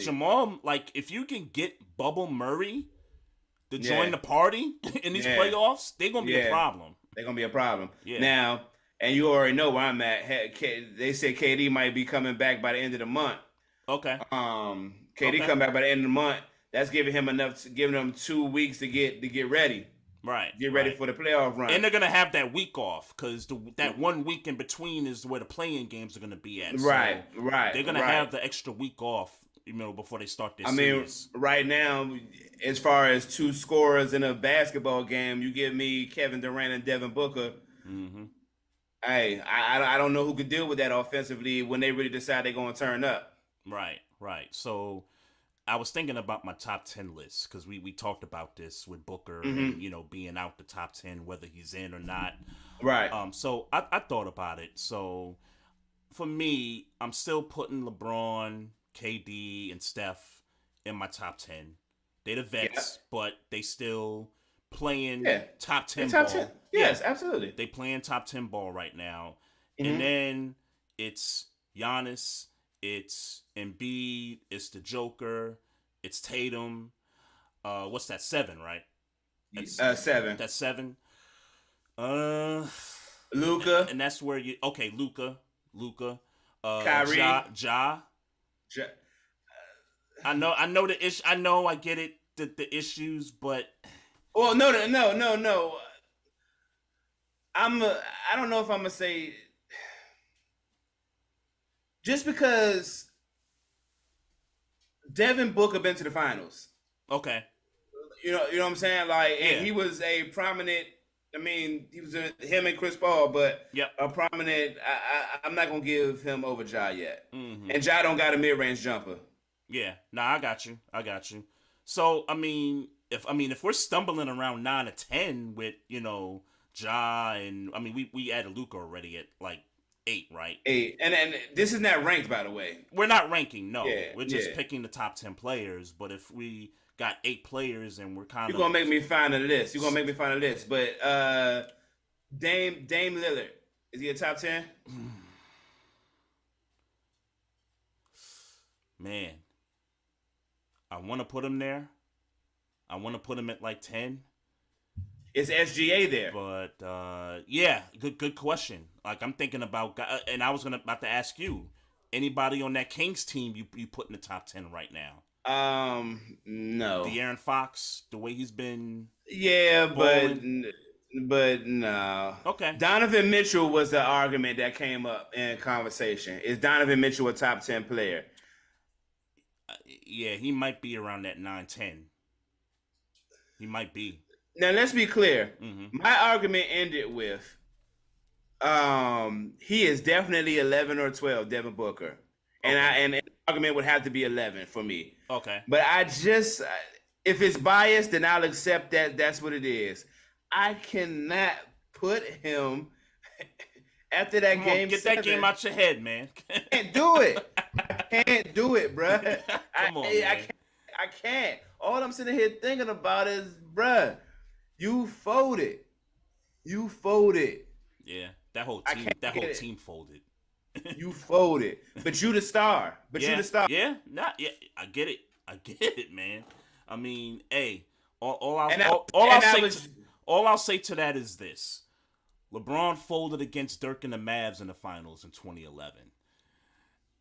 If you can get Bubble Murray to join the party in these playoffs, they're gonna be a problem. They're gonna be a problem. Yeah. Now, and you already know where I'm at. They said KD might be coming back by the end of the month. Okay. KD come back by the end of the month. That's giving them 2 weeks to get ready. Right. Get ready for the playoff run. And they're gonna have that week off, because that 1 week in between is where the play-in games are gonna be at. Right. They're gonna have the extra week off, before they start this series. I mean, right now, as far as 2 scorers in a basketball game, you give me Kevin Durant and Devin Booker. Hey, I don't know who could deal with that offensively when they really decide they're gonna turn up. Right. So I was thinking about my top 10 list, because we talked about this with Booker and being out the top 10, whether he's in or not. Right. So I thought about it. So for me, I'm still putting LeBron, KD, and Steph in my top 10. They're the vets, but they still playing top 10 ball. 10. Yes, absolutely. They playing top 10 ball right now. And then it's Giannis, it's Embiid, it's the Joker, it's Tatum. What's that, 7, right? 7. That's 7. Luka. And that's where Luka. Kyrie. Ja. I know the issue. I know, I get it. The issues, but no. I don't know if I'm gonna say just because Devin Booker been to the finals. Okay. You know what I'm saying? Like, and Yeah. he was a prominent. I mean, he was him and Chris Paul, but Yep. a prominent. I'm not gonna give him over Ja yet. Mm-hmm. And Ja don't got a mid-range jumper. Yeah. Nah, I got you. So I mean, if we're stumbling around 9 or 10 with Ja, and I mean we added Luka already at like 8, right? 8, and this is not ranked, by the way. We're not ranking. No, Yeah, we're just picking the top 10 players. But if we got 8 players and we're kind of you're gonna make me find a list. But Dame Lillard, is he a top 10? Man, I want to put him there. I want to put him at like 10. Is SGA there? But yeah, good question. Like I'm thinking about, and I was about to ask you, anybody on that Kings team you put in the top 10 right now? No. De'Aaron Fox, the way he's been. Yeah, balling. but no. Okay. Donovan Mitchell was the argument that came up in conversation. Is Donovan Mitchell a top 10 player? Yeah, he might be around that 9-10. He might be. Now let's be clear. Mm-hmm. My argument ended with, he is definitely 11 or 12, Devin Booker, and the argument would have to be 11 for me. Okay. But if it's biased, then I'll accept that. That's what it is. I cannot put him after that game. Get that game out your head, man. Can't do it. I can't do it, bro. Come on, man. I can't. All I'm sitting here thinking about is, bruh, you folded. Yeah, that whole team folded. You folded, but you the star. Yeah, I get it, man. I mean, hey, all I'll say to that is this: LeBron folded against Dirk and the Mavs in the finals in 2011.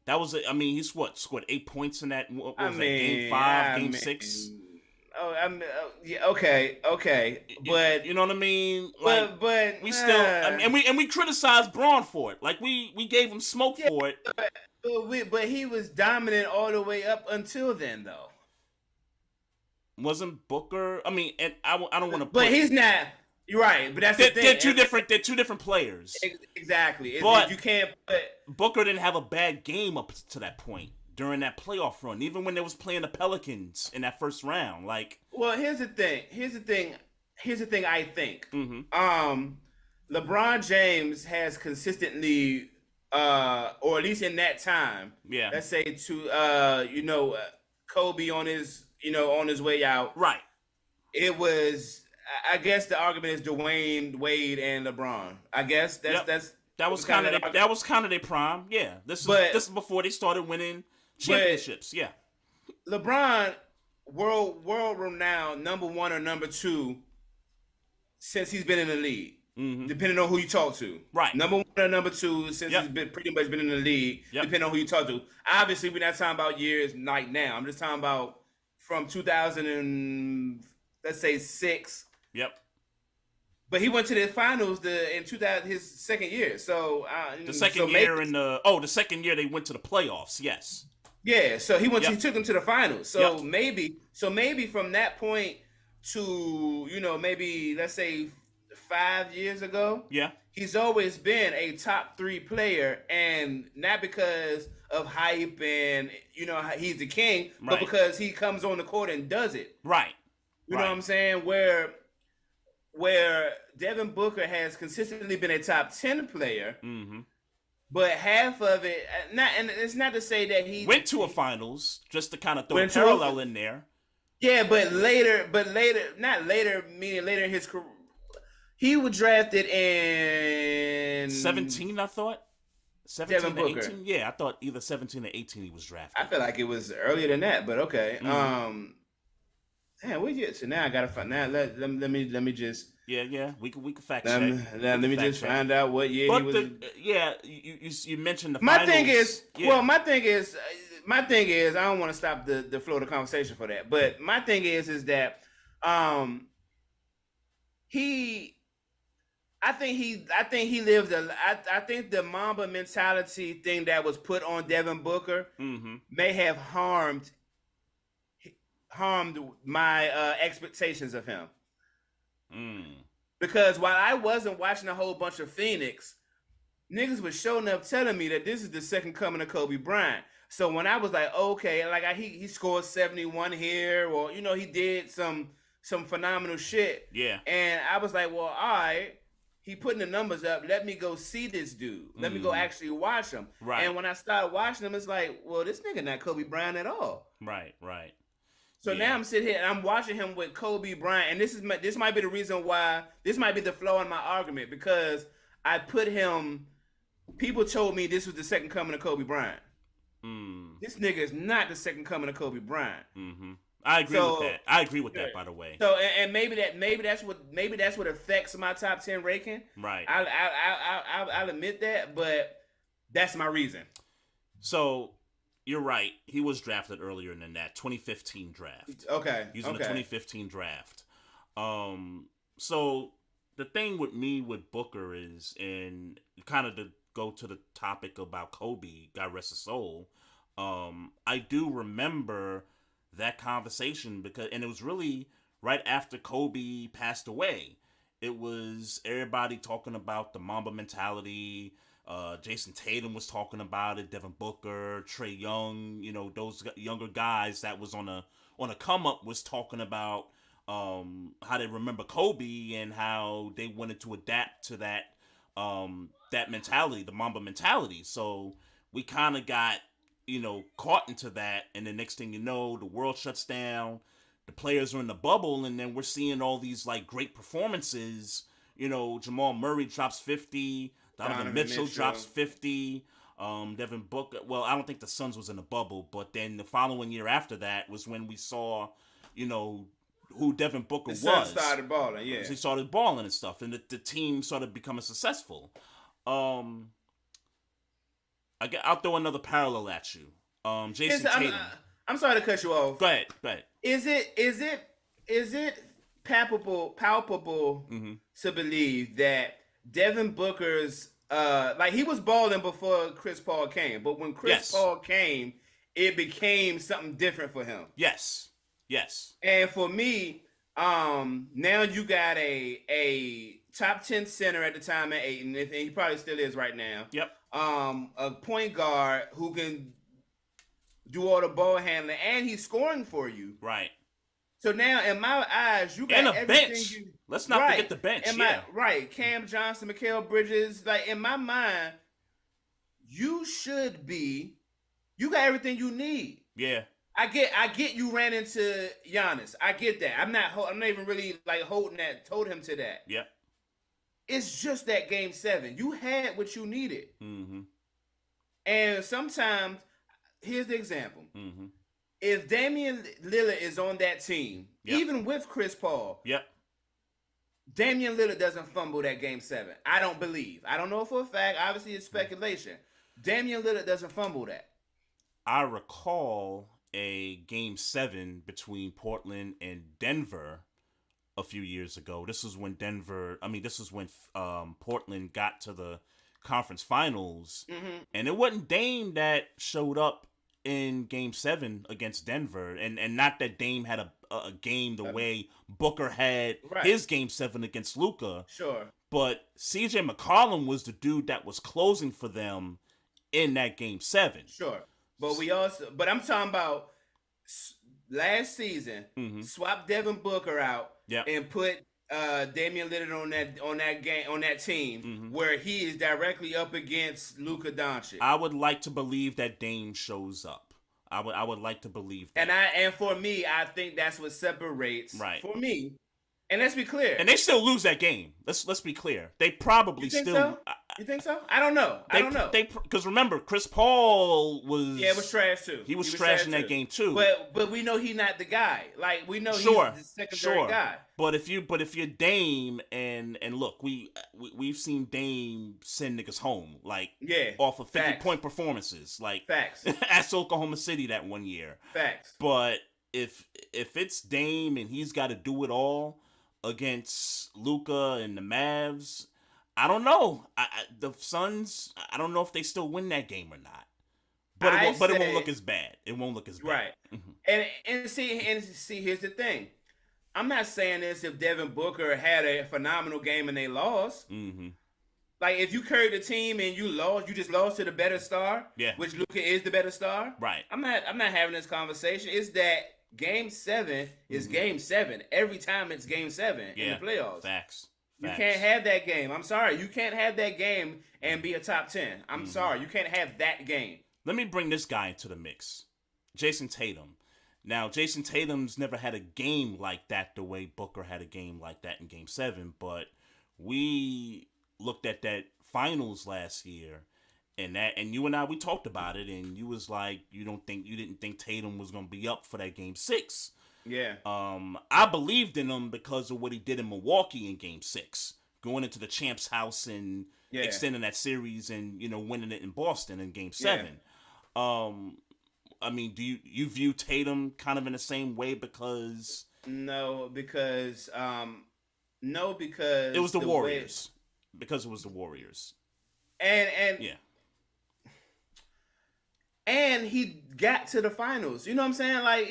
That was he scored 8 points in that. What was that, game 5, game 6? Yeah, okay, but you know what I mean. Like, but we still, and we criticized Braun for it. Like we gave him smoke for it. But he was dominant all the way up until then, though. Wasn't Booker? I mean, and I don't want to. But he's not. You're right, but that's the thing. They're two different players. Exactly. But you can't put Booker didn't have a bad game up to that point during that playoff run, even when they was playing the Pelicans in that first round. Like, well, here's the thing. I think. Mm-hmm. LeBron James has consistently, or at least in that time, let's say to Kobe on his way out. Right. It was. I guess the argument is Dwayne Wade and LeBron. I guess that was kind of their prime. Yeah. This is before they started winning championships. Yeah. LeBron, world renowned, number 1 or number 2 since he's been in the league. Mm-hmm. Depending on who you talk to. Right. Number 1 or number 2 since he's been pretty much been in the league. Yep. Depending on who you talk to. Obviously, we're not talking about years like now. I'm just talking about from 2000 and let's say 6. Yep. But he went to the finals in 2000, his second year. So the second year they went to the playoffs. Yes. Yeah. So he took them to the finals. So maybe from that point to maybe let's say 5 years ago. Yeah. He's always been a top 3 player, and not because of hype and he's the king, but because he comes on the court and does it. Right. You know what I'm saying? Where Devin Booker has consistently been a top 10 player, mm-hmm. but half of it, and it's not to say that he went to a finals, just to kind of throw a parallel in there. Yeah, but later, not later, meaning later in his career, he was drafted in 17, I thought. 17 to 18? Yeah, I thought either 17 or 18 he was drafted. I feel like it was earlier than that, but okay. Mm-hmm. So now I gotta find. Now let me just. Yeah. We can fact check. Let me just find out what year he was. You mentioned the my finals. Thing is, my thing is, I don't want to stop the flow of the conversation for that. But my thing is that, I think he lived I think the Mamba mentality thing that was put on Devin Booker may have harmed my expectations of him. Because while I wasn't watching a whole bunch of Phoenix, niggas was showing up telling me that this is the second coming of Kobe Bryant. So when I was like, okay, like he scored 71 here, or he did some phenomenal shit. Yeah. And I was like, well, all right, he putting the numbers up. Let me go see this dude. Let me go actually watch him. Right. And when I started watching him, it's like, well, this nigga not Kobe Bryant at all. Right. So now I'm sitting here and I'm watching him with Kobe Bryant, and this might be the reason why this might be the flaw in my argument, because I put him. People told me this was the second coming of Kobe Bryant. This nigga is not the second coming of Kobe Bryant. I agree with that. I agree with that, by the way. So and maybe that's what affects my top 10 ranking. Right. I'll admit that, but that's my reason. So you're right. He was drafted earlier than that 2015 draft. Okay. He's in the 2015 draft. So the thing with me with Booker is, and kind of to go to the topic about Kobe, God rest his soul, I do remember that conversation and it was really right after Kobe passed away. It was everybody talking about the Mamba mentality. Jason Tatum was talking about it. Devin Booker, Trey Young, those younger guys that was on a come up was talking about how they remember Kobe and how they wanted to adapt to that mentality, the Mamba mentality. So we kind of got caught into that, and the next thing you know, the world shuts down. The players are in the bubble, and then we're seeing all these like great performances. Jamal Murray drops 50. Donovan Mitchell drops 50. Devin Booker. Well, I don't think the Suns was in the bubble, but then the following year after that was when we saw, who Devin Booker was. The Suns started balling, yeah. He started balling and stuff, and the team started becoming successful. I'll throw another parallel at you. Jason Tatum. I'm sorry to cut you off. Go ahead. Is it palpable to believe that Devin Booker's he was balling before Chris Paul came, but when Chris Paul came, it became something different for him. Yes. And for me, now you got a top 10 center at the time at Ayton, and he probably still is right now. Yep. A point guard who can do all the ball handling, and he's scoring for you. Right. So now, in my eyes, you got and a everything bench. Let's not forget the bench. Right. Cam Johnson, Mikal Bridges. Like, in my mind, you got everything you need. Yeah. I get you ran into Giannis. I get that. I'm not even really like told him to that. Yep. It's just that game 7. You had what you needed. And sometimes, here's the example. If Damian Lillard is on that team, even with Chris Paul, Damian Lillard doesn't fumble that game 7. I don't believe. I don't know for a fact. Obviously, it's speculation. Damian Lillard doesn't fumble that. I recall a game 7 between Portland and Denver a few years ago. This is when Portland got to the conference finals, and it wasn't Dame that showed up in game 7 against Denver, and not that Dame had a game the way Booker had his game 7 against Luka. Sure. But CJ McCollum was the dude that was closing for them in that game 7. Sure. But I'm talking about last season, swap Devin Booker out and put Damian Lillard on that team where he is directly up against Luka Doncic. I would like to believe that Dame shows up. I would like to believe that. And for me, I think that's what separates for me. And let's be clear. And they still lose that game. Let's be clear. They probably still. So? You think so? I don't know. Because remember, Chris Paul was. Yeah, it was trash too. He was trash in that game too. But we know he's not the guy. Like we know he's the secondary guy. But if you're Dame and look, we've seen Dame send niggas home off of 50-point performances facts at Oklahoma City that one year. Facts. But if it's Dame and he's got to do it all against Luka and the Mavs, I don't know. The Suns, I don't know if they still win that game or not. But it won't look as bad. It won't look as bad. Right. And see, here's the thing. I'm not saying this if Devin Booker had a phenomenal game and they lost. Mm-hmm. Like, if you carried the team and you lost, you just lost to the better star, which Luka is the better star. Right. I'm not having this conversation. It's that Game 7 is Game 7. Every time it's Game 7 in the playoffs. Facts. You can't have that game. I'm sorry. You can't have that game and be a top 10. I'm sorry. You can't have that game. Let me bring this guy into the mix. Jason Tatum. Now, Jason Tatum's never had a game like that the way Booker had a game like that in Game 7, but we looked at that finals last year, and you and I, we talked about it, and you was like, you didn't think Tatum was going to be up for that Game 6. Yeah. I believed in him because of what he did in Milwaukee in Game 6, going into the champ's house and extending that series and, winning it in Boston in Game 7. I mean, do you view Tatum kind of in the same way because... No, because it was the Warriors. Because it was the Warriors. And and he got to the finals. You know what I'm saying? Like,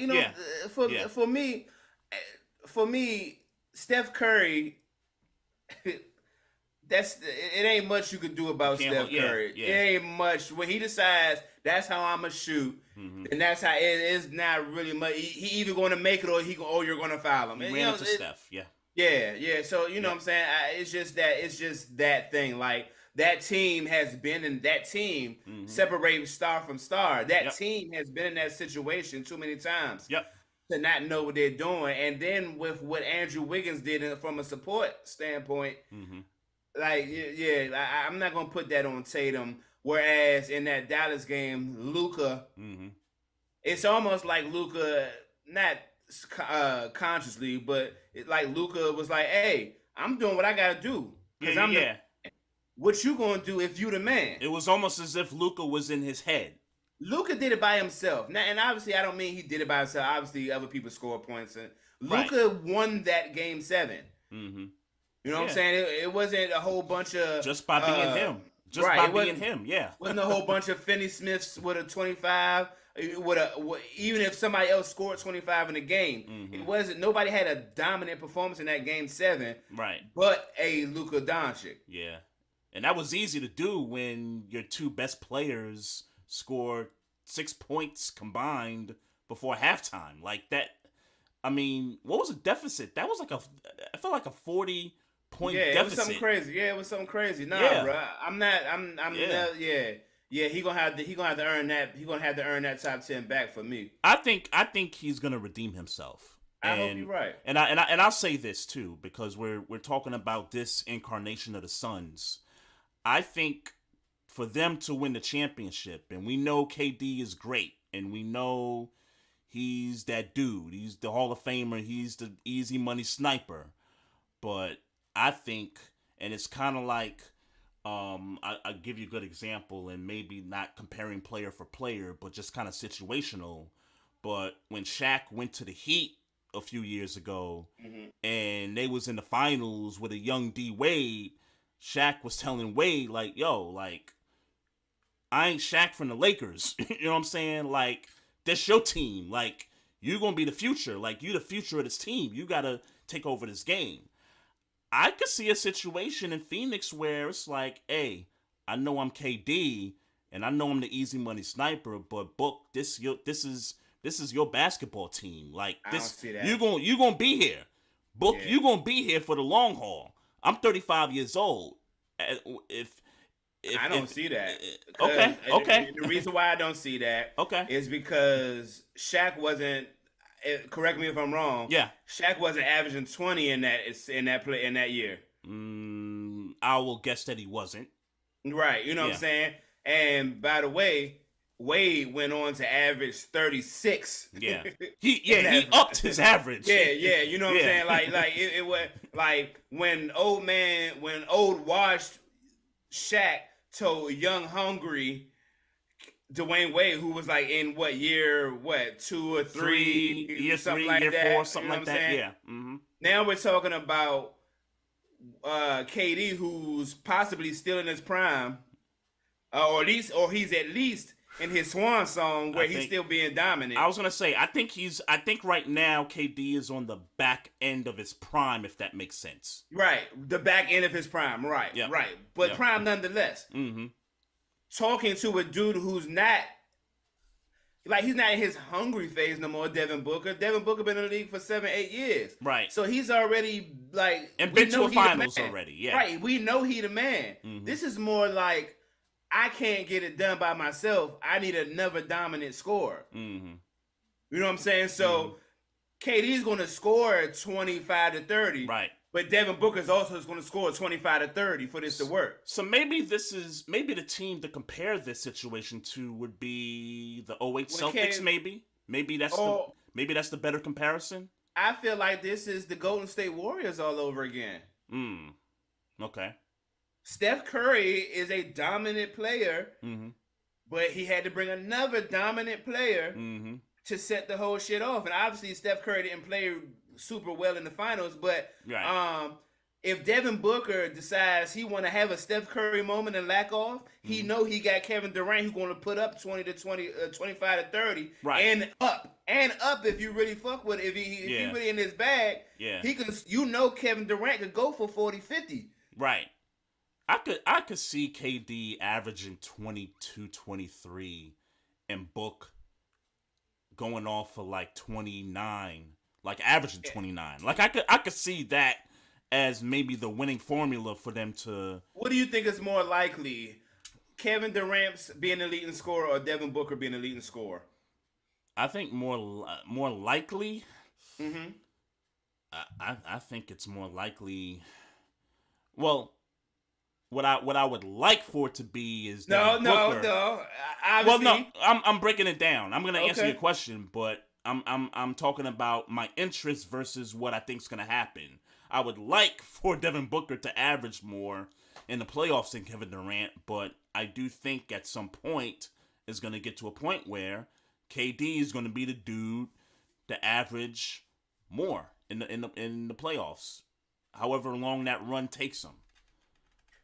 for me, Steph Curry, it ain't much you could do about Steph Curry. It ain't much. When he decides that's how I'm gonna shoot, and that's how it is. Not really much. He either going to make it or you're going to foul him. He ran into Steph. Yeah. So you know what I'm saying? It's just that thing. Like, that team has been in that team separating star from star. That team has been in that situation too many times. To not know what they're doing, and then with what Andrew Wiggins did from a support standpoint, I'm not gonna put that on Tatum. Whereas in that Dallas game, Luka, it's almost like Luka, not consciously, but Luka was like, "Hey, I'm doing what I gotta do because what you gonna do if you the man?" It was almost as if Luka was in his head. Luka did it by himself. Now, and obviously, I don't mean he did it by himself. Obviously, other people scored points, and Luka won that Game 7. You know what I'm saying? It wasn't a whole bunch of just by being him. Just by being him, wasn't a whole bunch of Finney Smiths with a 25. Even if somebody else scored 25 in the game, it wasn't. Nobody had a dominant performance in that Game 7, but a Luka Doncic. Yeah, and that was easy to do when your two best players scored 6 points combined before halftime. Like that. I mean, what was the deficit? That was I felt like a 40-point deficit. It was something crazy. It was something crazy. Nah, bro. I'm not. He gonna have to earn that. He gonna have to earn that top 10 back for me. I think he's gonna redeem himself. I hope you're right. And I'll say this too, because we're talking about this incarnation of the Suns. I think for them to win the championship, and we know KD is great, and we know he's that dude. He's the Hall of Famer. He's the easy money sniper. But I think, and it's kind of like, I'll give you a good example, and maybe not comparing player for player, but just kind of situational. But when Shaq went to the Heat a few years ago, and they was in the finals with a young D Wade, Shaq was telling Wade, like, yo, like, I ain't Shaq from the Lakers. You know what I'm saying? Like, that's your team. Like, you're going to be the future. Like, you the future of this team. You got to take over this game. I could see a situation in Phoenix where it's like, hey, I know I'm KD, and I know I'm the easy money sniper, but Book, this is your basketball team. Like, this, you're gonna be here. Book, you're gonna be here for the long haul. I'm 35 years old. If I don't see that. Okay. The reason why I don't see that is because Shaq wasn't. Correct me if I'm wrong. Yeah, Shaq wasn't averaging 20 in that year. I will guess that he wasn't. Right. You know what I'm saying? And by the way, Wade went on to average 36. Yeah. He upped his average. Yeah. You know what I'm saying? Like it was like when old washed Shaq told young hungry Dwayne Wade, who was like in year 2 or 3, year something 3, like year that, 4, something like that. Yeah. Now we're talking about KD, who's possibly still in his prime, or he's at least in his swan song where he's still being dominant. I was gonna say, I think right now KD is on the back end of his prime, if that makes sense. Right, the back end of his prime. Right, yep. right, but yep. prime nonetheless. Mm-hmm. Talking to a dude who's not. Like, he's not in his hungry phase no more, Devin Booker. Devin Booker been in the league for 7-8 years. Right. So he's already, like... And been to a finals already, yeah. Right, we know he the man. Mm-hmm. This is more like, I can't get it done by myself. I need another dominant scorer. Mm-hmm. You know what I'm saying? So, KD's going to score 25 to 30. Right. But Devin Booker's also going to score 25 to 30 for this to work. So maybe the team to compare this situation to would be the 08 Celtics. Maybe that's the better comparison. I feel like this is the Golden State Warriors all over again. Okay. Steph Curry is a dominant player, but he had to bring another dominant player to set the whole shit off. And obviously, Steph Curry didn't play super well in the finals, but if Devin Booker decides he want to have a Steph Curry moment and lack off, he know he got Kevin Durant who's going to put up 25 to 30 and up if you really fuck with it. If he really in his bag, he could, Kevin Durant could go for 40-50. Right. I could see KD averaging 22, 23 and Book going off for like 29. Like averaging 29. Like I could see that as maybe the winning formula for them to. What do you think is more likely? Kevin Durant being a leading scorer or Devin Booker being a leading scorer? I think more likely. I think it's more likely. Well, what I would like for it to be is Devin Booker. Obviously. Well, no, I'm breaking it down. I'm gonna answer your question, but I'm talking about my interest versus what I think's gonna happen. I would like for Devin Booker to average more in the playoffs than Kevin Durant, but I do think at some point is gonna get to a point where KD is gonna be the dude to average more in the playoffs, however long that run takes him.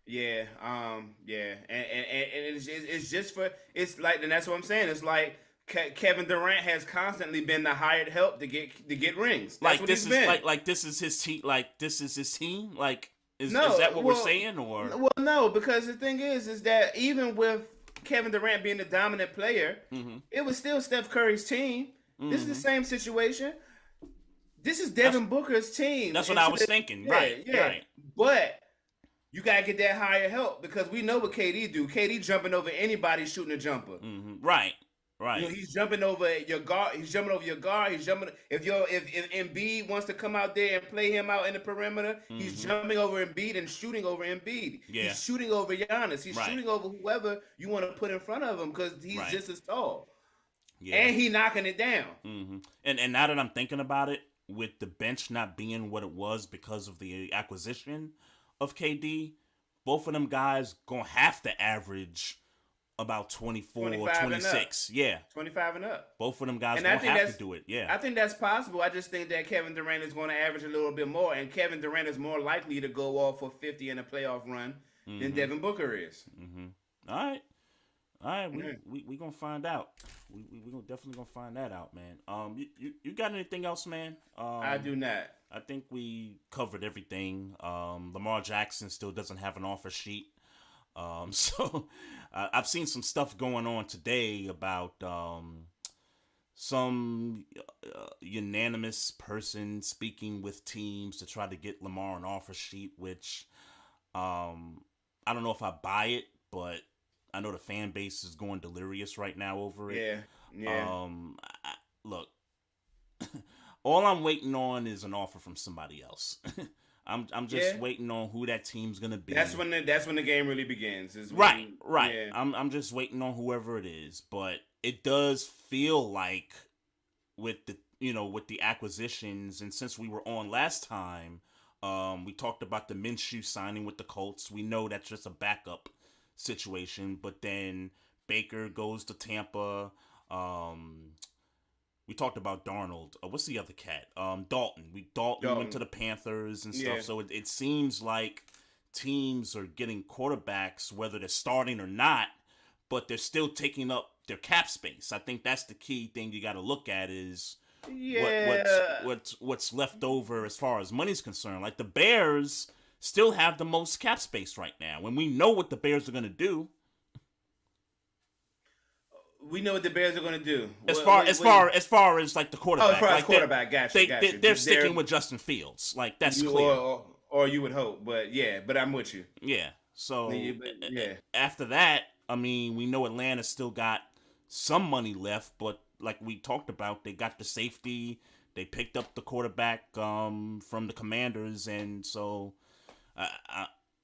Yeah, and it's just for it's like, and that's what I'm saying. It's like Kevin Durant has constantly been the hired help to get rings. That's like what this he's is been. like this is his team. Like this is his team. Like is that what we're saying? Or well, no, because the thing is that even with Kevin Durant being the dominant player, it was still Steph Curry's team. This is the same situation. This is Devin Booker's team. That's what I was thinking. Right. But you gotta get that higher help because we know what KD do. KD jumping over anybody shooting a jumper. Right. He's jumping over your guard. He's jumping over your guard. He's jumping. If Embiid wants to come out there and play him out in the perimeter, he's jumping over Embiid and shooting over Embiid. Yeah. He's shooting over Giannis. He's shooting over whoever you want to put in front of him because he's just as tall. Yeah. And he knocking it down. And now that I'm thinking about it, with the bench not being what it was because of the acquisition of KD, both of them guys gonna have to average about 24 or 26. Yeah. 25 and up. Both of them guys gonna have to do it. Yeah. I think that's possible. I just think that Kevin Durant is going to average a little bit more, and Kevin Durant is more likely to go off for 50 in a playoff run than Devin Booker is. All right. We gonna find out. We gonna definitely gonna find that out, man. You got anything else, man? I do not. I think we covered everything. Lamar Jackson still doesn't have an offer sheet. So I've seen some stuff going on today about some unanimous person speaking with teams to try to get Lamar an offer sheet, which I don't know if I buy it, but I know the fan base is going delirious right now over it. Yeah. Look, all I'm waiting on is an offer from somebody else. I'm just waiting on who that team's gonna be. That's when the game really begins. Right. Yeah. I'm just waiting on whoever it is, but it does feel like with the acquisitions, and since we were on last time, we talked about the Minshew signing with the Colts. We know that's just a backup situation, but then Baker goes to Tampa. we talked about Darnold. What's the other cat? Dalton. Dalton went to the Panthers and stuff. Yeah. So it seems like teams are getting quarterbacks, whether they're starting or not, but they're still taking up their cap space. I think that's the key thing you got to look at is what's left over as far as money's concerned. Like the Bears still have the most cap space right now, when we know what the Bears are going to do. We know what the Bears are going to do. As far as like the quarterback. Oh, as far as like quarterback, gotcha. They're sticking with Justin Fields. Like that's clear. Or you would hope, but I'm with you. Yeah. So yeah. After that, I mean, we know Atlanta still got some money left, but like we talked about, they got the safety. They picked up the quarterback from the Commanders, and so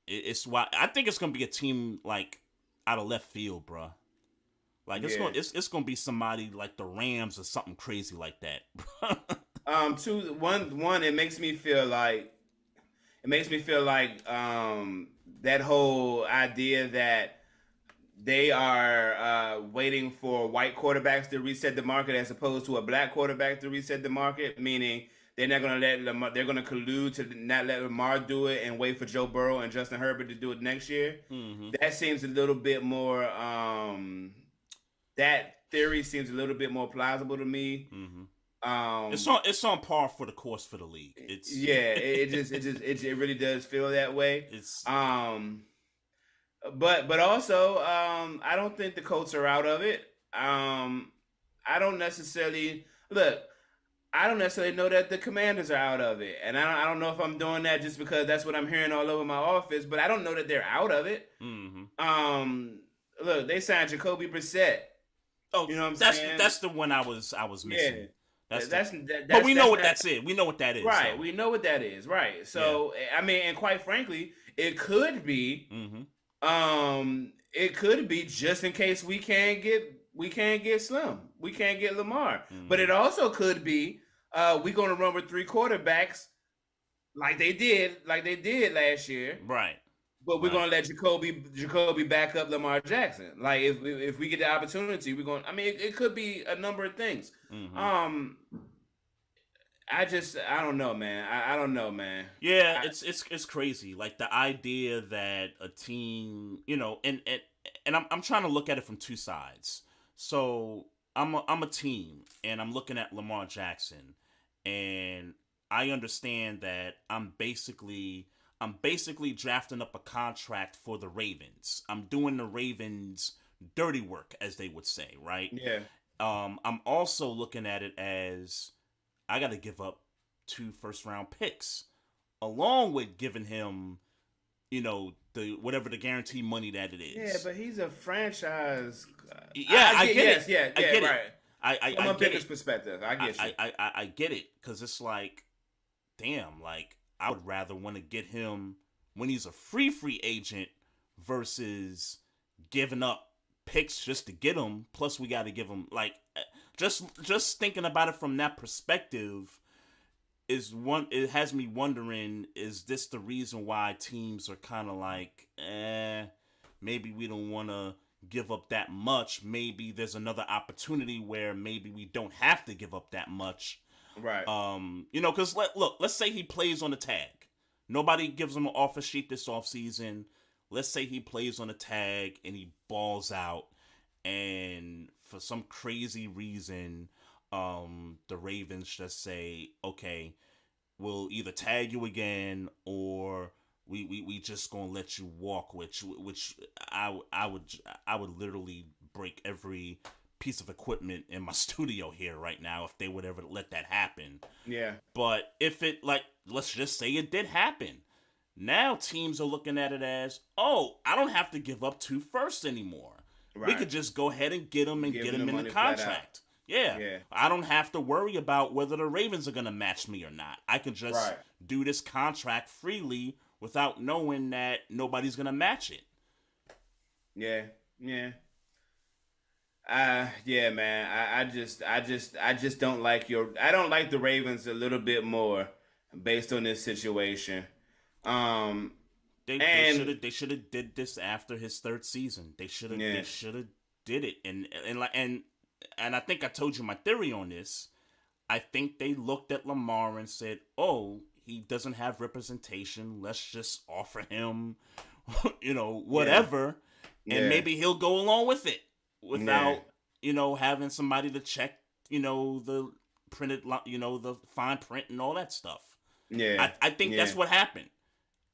it's why I think it's gonna be a team like out of left field, bro. Like it's gonna be somebody like the Rams or something crazy like that. One, it makes me feel like that whole idea that they are waiting for white quarterbacks to reset the market as opposed to a black quarterback to reset the market, meaning they're not going to let Lamar, they're going to collude to not let Lamar do it and wait for Joe Burrow and Justin Herbert to do it next year. Mm-hmm. That seems a little bit more, that theory seems a little bit more plausible to me. Mm-hmm. It's on par for the course for the league. It really does feel that way. But also, I don't think the Colts are out of it. I don't necessarily know that the Commanders are out of it, and I don't know if I'm doing that just because that's what I'm hearing all over my office. But I don't know that they're out of it. Mm-hmm. Look, they signed Jacoby Brissett. Oh, you know what I'm saying? That's the one I was missing. Yeah. But we know what that's it. We know what that is. Right. So. We know what that is. Right. So I mean, and quite frankly, it could be. Mm-hmm. It could be just in case we can't get Slim. We can't get Lamar. Mm-hmm. But it also could be we're gonna run with 3 quarterbacks like they did last year. Right. But we're gonna let Jacoby back up Lamar Jackson. Like if we get the opportunity, we're gonna. I mean, it could be a number of things. Mm-hmm. I don't know, man. I don't know, man. Yeah, it's crazy. Like the idea that a team, you know, and I'm trying to look at it from two sides. So I'm a team, and I'm looking at Lamar Jackson, and I understand that I'm basically drafting up a contract for the Ravens. I'm doing the Ravens dirty work, as they would say, right? Yeah. I'm also looking at it as I got to give up 2 first-round picks, along with giving him, you know, whatever the guaranteed money that it is. Yeah, but he's a franchise. I get it. Yeah, I get right. it. From a business perspective, I get you. I get it, because it's like, damn, like I would rather want to get him when he's a free agent versus giving up picks just to get him. Plus, we got to give him like just thinking about it from that perspective it has me wondering, is this the reason why teams are kind of like, maybe we don't want to give up that much. Maybe there's another opportunity where maybe we don't have to give up that much. Right. You know, because let's say he plays on the tag. Nobody gives him an offer sheet this offseason. Let's say he plays on a tag and he balls out, and for some crazy reason, the Ravens just say, okay, we'll either tag you again or we just gonna let you walk, which I would literally break every piece of equipment in my studio here right now if they would ever let that happen. Yeah. But if it, like, let's just say it did happen. Now teams are looking at it as, oh, I don't have to give up 2 firsts anymore. Right. We could just go ahead and get him and get him in the contract. Yeah. I don't have to worry about whether the Ravens are going to match me or not. I can just do this contract freely without knowing that nobody's going to match it. Yeah. Yeah, man. I just don't like I don't like the Ravens a little bit more based on this situation. They should have did this after his 3rd season. They should have did it. And I think I told you my theory on this. I think they looked at Lamar and said, "Oh, he doesn't have representation. Let's just offer him, whatever, and maybe he'll go along with it without, having somebody to check, the printed, the fine print and all that stuff." Yeah, I think that's what happened,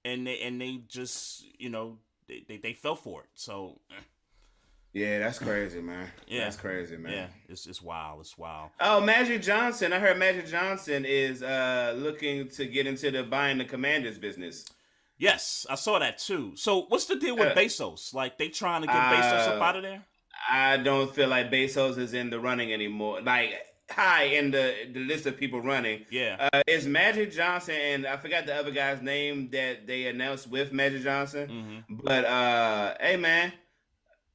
and they just, they fell for it. So. Yeah, that's crazy, man. Yeah, that's crazy, man. Yeah, it's wild. It's wild. Oh, Magic Johnson! I heard Magic Johnson is looking to get into the buying the Commanders business. Yes, I saw that too. So, what's the deal with Bezos? Like, they trying to get Bezos up out of there? I don't feel like Bezos is in the running anymore. Like, high in the list of people running. Yeah, it's Magic Johnson, and I forgot the other guy's name that they announced with Magic Johnson. Mm-hmm. But hey, man.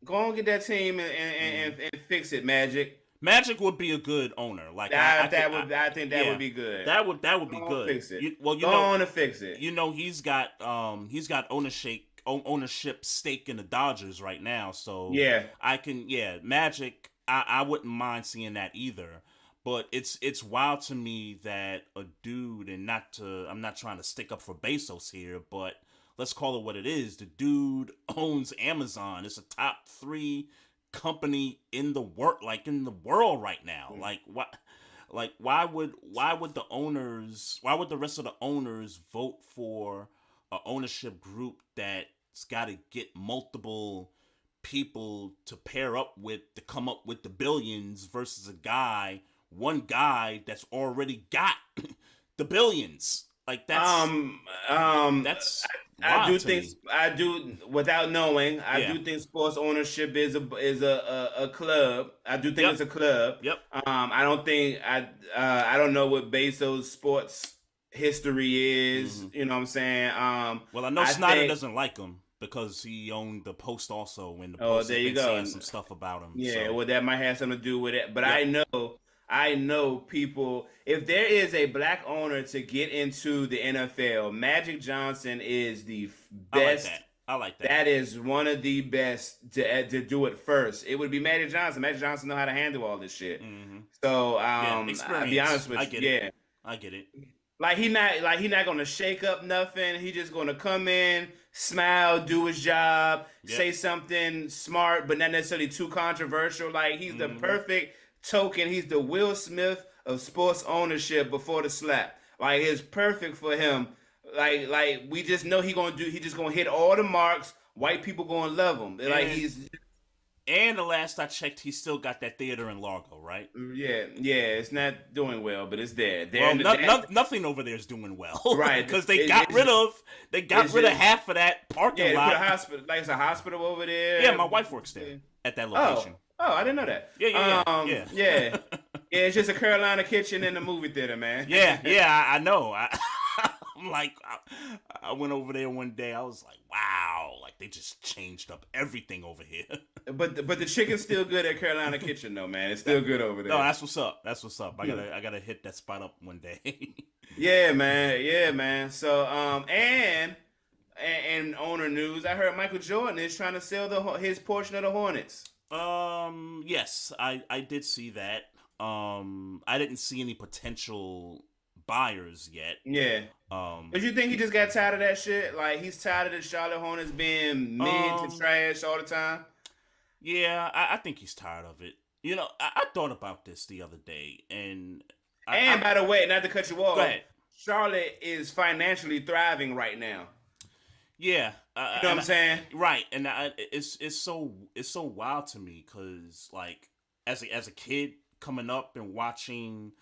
Go on, get that team and fix it, Magic. Magic would be a good owner. Like I think that would be good. That would be good. Fix it. Go on and fix it. He's got ownership stake in the Dodgers right now. So Magic. I wouldn't mind seeing that either. But it's wild to me that a dude, and I'm not trying to stick up for Bezos here, but let's call it what it is. The dude owns Amazon. It's a top 3 company in the world right now. Why would the rest of the owners vote for an ownership group that's got to get multiple people to pair up with to come up with the billions versus one guy that's already got the billions? Like that's that's. I do think without knowing. I do think sports ownership is a club. I do think it's a club. Yep. I don't think I don't know what Bezos' sports history is. Mm-hmm. You know what I'm saying? Well, I know Snyder doesn't like him because he owned the Post also, when the Post has been saying some stuff about him. Yeah, so. well, that might have something to do with it. But I know people. If there is a black owner to get into the NFL, Magic Johnson is the best. I like that. That is one of the best to do it first. It would be Magic Johnson. Magic Johnson know how to handle all this shit. Mm-hmm. So I'll be honest with you. I get it. Like he not gonna shake up nothing. He just gonna come in, smile, do his job, say something smart, but not necessarily too controversial. Like he's the perfect token. He's the Will Smith of sports ownership before the slap. Like it's perfect for him. Like we just know he just gonna hit all the marks. White people gonna love him. And the last I checked, he still got that theater in Largo, right? Yeah. It's not doing well, but it's there. Nothing over there is doing well, right? Because they got rid of half of that parking lot. Put a hospital, like it's a hospital over there. Yeah, my wife works there at that location. Oh, I didn't know that. Yeah. It's just a Carolina kitchen in the movie theater, man. Yeah, I know. I'm like, I went over there one day. I was like, wow, like they just changed up everything over here. But the chicken's still good at Carolina Kitchen, though, man. It's still good over there. No, that's what's up. I gotta hit that spot up one day. Yeah, man. So and owner news, I heard Michael Jordan is trying to sell his portion of the Hornets. Yes, I did see that. I didn't see any potential buyers yet. Yeah. But you think he just got tired of that shit? Like he's tired of the Charlotte Hornets being mid to trash all the time? Yeah, I think he's tired of it. I thought about this the other day, and by the way, not to cut you off, go ahead. Charlotte is financially thriving right now. Yeah, you know what I'm saying? Right, and it's so wild to me because like as a kid coming up and watching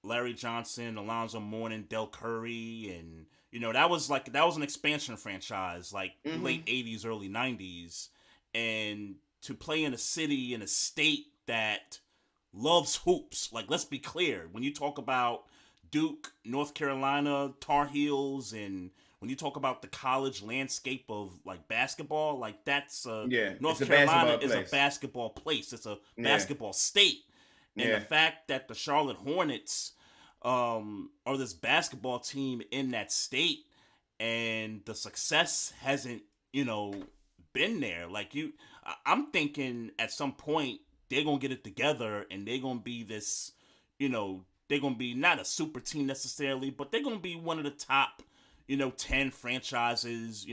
Larry Johnson, Alonzo Mourning, Del Curry, and that was an expansion franchise, like late 80s, early 90s, and to play in a city, in a state that loves hoops. Like, let's be clear, when you talk about Duke, North Carolina, Tar Heels, and when you talk about the college landscape of like basketball, like that's North Carolina is a basketball place. It's a basketball state. And the fact that the Charlotte Hornets are this basketball team in that state, and the success hasn't, been there. Like I'm thinking at some point they're gonna get it together and they're gonna be this, they're going to be not a super team necessarily, but they're going to be one of the top, 10 franchises.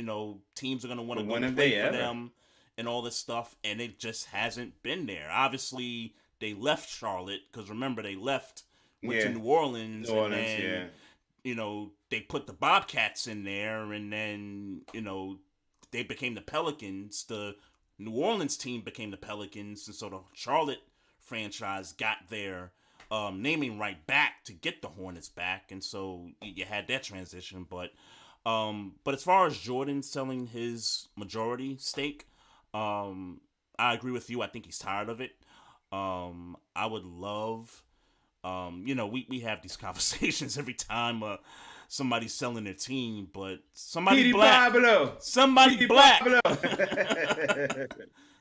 Teams are going to want to go play for them and all this stuff, and it just hasn't been there. Obviously, they left Charlotte, because remember, they went to New Orleans, and then, they put the Bobcats in there, and then, they became the Pelicans. The New Orleans team became the Pelicans, and so the Charlotte franchise got their naming right back to get the Hornets back, and so you had that transition. But as far as Jordan selling his majority stake, I agree with you. I think he's tired of it. I would love, we have these conversations every time somebody's selling their team, but somebody black. Somebody black.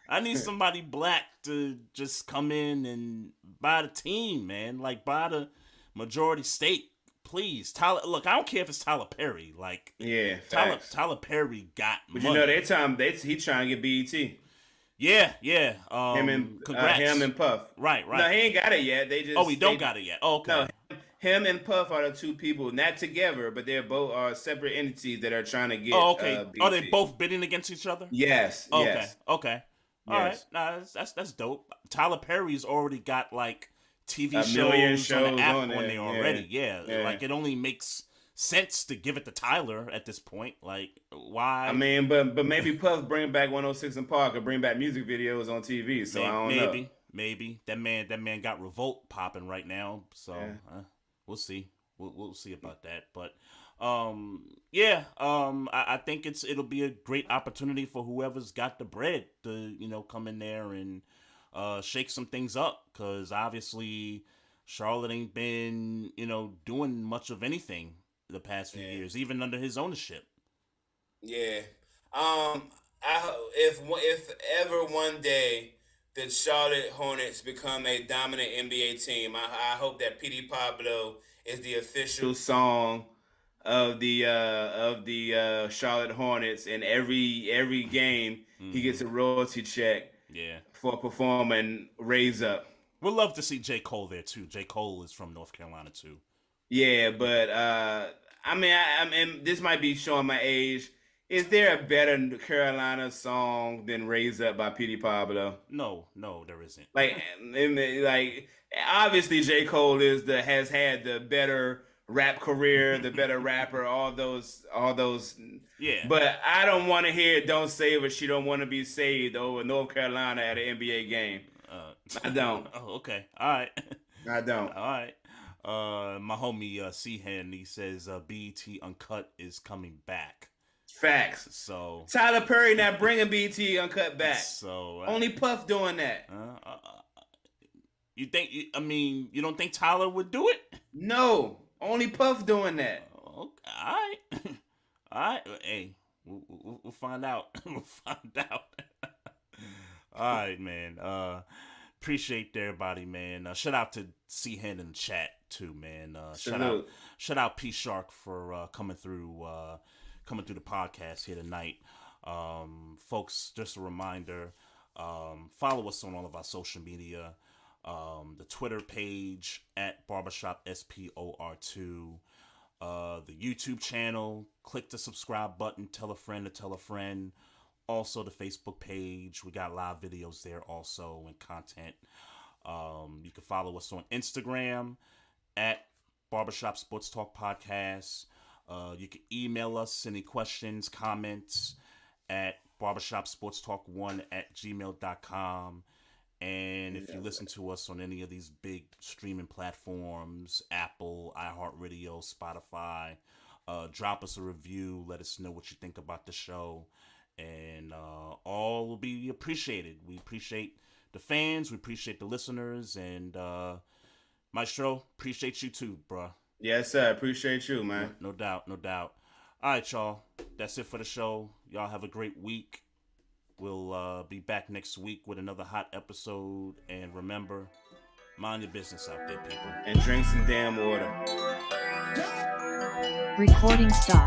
I need somebody black to just come in and buy the team, man. Like, buy the majority stake, please. Tyler, look, I don't care if it's Tyler Perry. Like, Tyler Perry got but money. He's trying to get BET. Yeah. Him and Puff. Right. No, he ain't got it yet. He don't got it yet. Oh, okay. No, him and Puff are the two people, not together, but they're both separate entities that are trying to get. Oh, okay. Are they both bidding against each other? Yes. Okay. Yes. Okay. All right. Nah, that's dope. Tyler Perry's already got like TV shows on the app on there already. Yeah. Like, it only makes sense to give it to Tyler at this point. Like, why? I mean, but maybe Puff bring back 106 in Park or bring back music videos on TV. So I don't know. Maybe that man got Revolt popping right now. So we'll see. We'll see about that. But I think it'll be a great opportunity for whoever's got the bread to come in there and shake some things up, because obviously Charlotte ain't been doing much of anything the past few years, even under his ownership. Yeah. If ever one day the Charlotte Hornets become a dominant NBA team, I hope that P.D. Pablo is the official song of the Charlotte Hornets, and every game he gets a royalty check for performing Raise Up. We'd love to see J. Cole there too. J. Cole is from North Carolina too. Yeah, but I mean, this might be showing my age. Is there a better Carolina song than "Raise Up" by P.D. Pablo? No, there isn't. Like obviously J. Cole has had the better rap career, the better rapper, all those. Yeah. But I don't want to hear "Don't Save Her, She Don't Want to Be Saved" over North Carolina at an NBA game. I don't. Oh, okay. All right. I don't. All right. My homie C-Hen, he says BET Uncut is coming back. Facts. So Tyler Perry not bringing BET Uncut back. So only Puff doing that. You don't think Tyler would do it? No, only Puff doing that. Okay. All right. Hey, we'll find out. We'll find out. All right, man. Appreciate everybody, man. Shout out to C-Hen in the chat too, man. Shout out P Shark for coming through the podcast here tonight. Folks, just a reminder, follow us on all of our social media. The Twitter page at Barbershop SPOR2, the YouTube channel, click the subscribe button, tell a friend to tell a friend. Also the Facebook page, we got live videos there also and content. You can follow us on Instagram at Barbershop Sports Talk Podcast. You can email us any questions, comments at barbershopsportstalk1@gmail.com. And if you listen to us on any of these big streaming platforms, Apple, iHeartRadio, Spotify, drop us a review. Let us know what you think about the show. And all will be appreciated. We appreciate the fans. We appreciate the listeners. And Maestro, appreciate you too, bro. Yes, sir. Appreciate you, man. No doubt. All right, y'all. That's it for the show. Y'all have a great week. We'll be back next week with another hot episode. And remember, mind your business out there, people. And drink some damn water. Recording stop.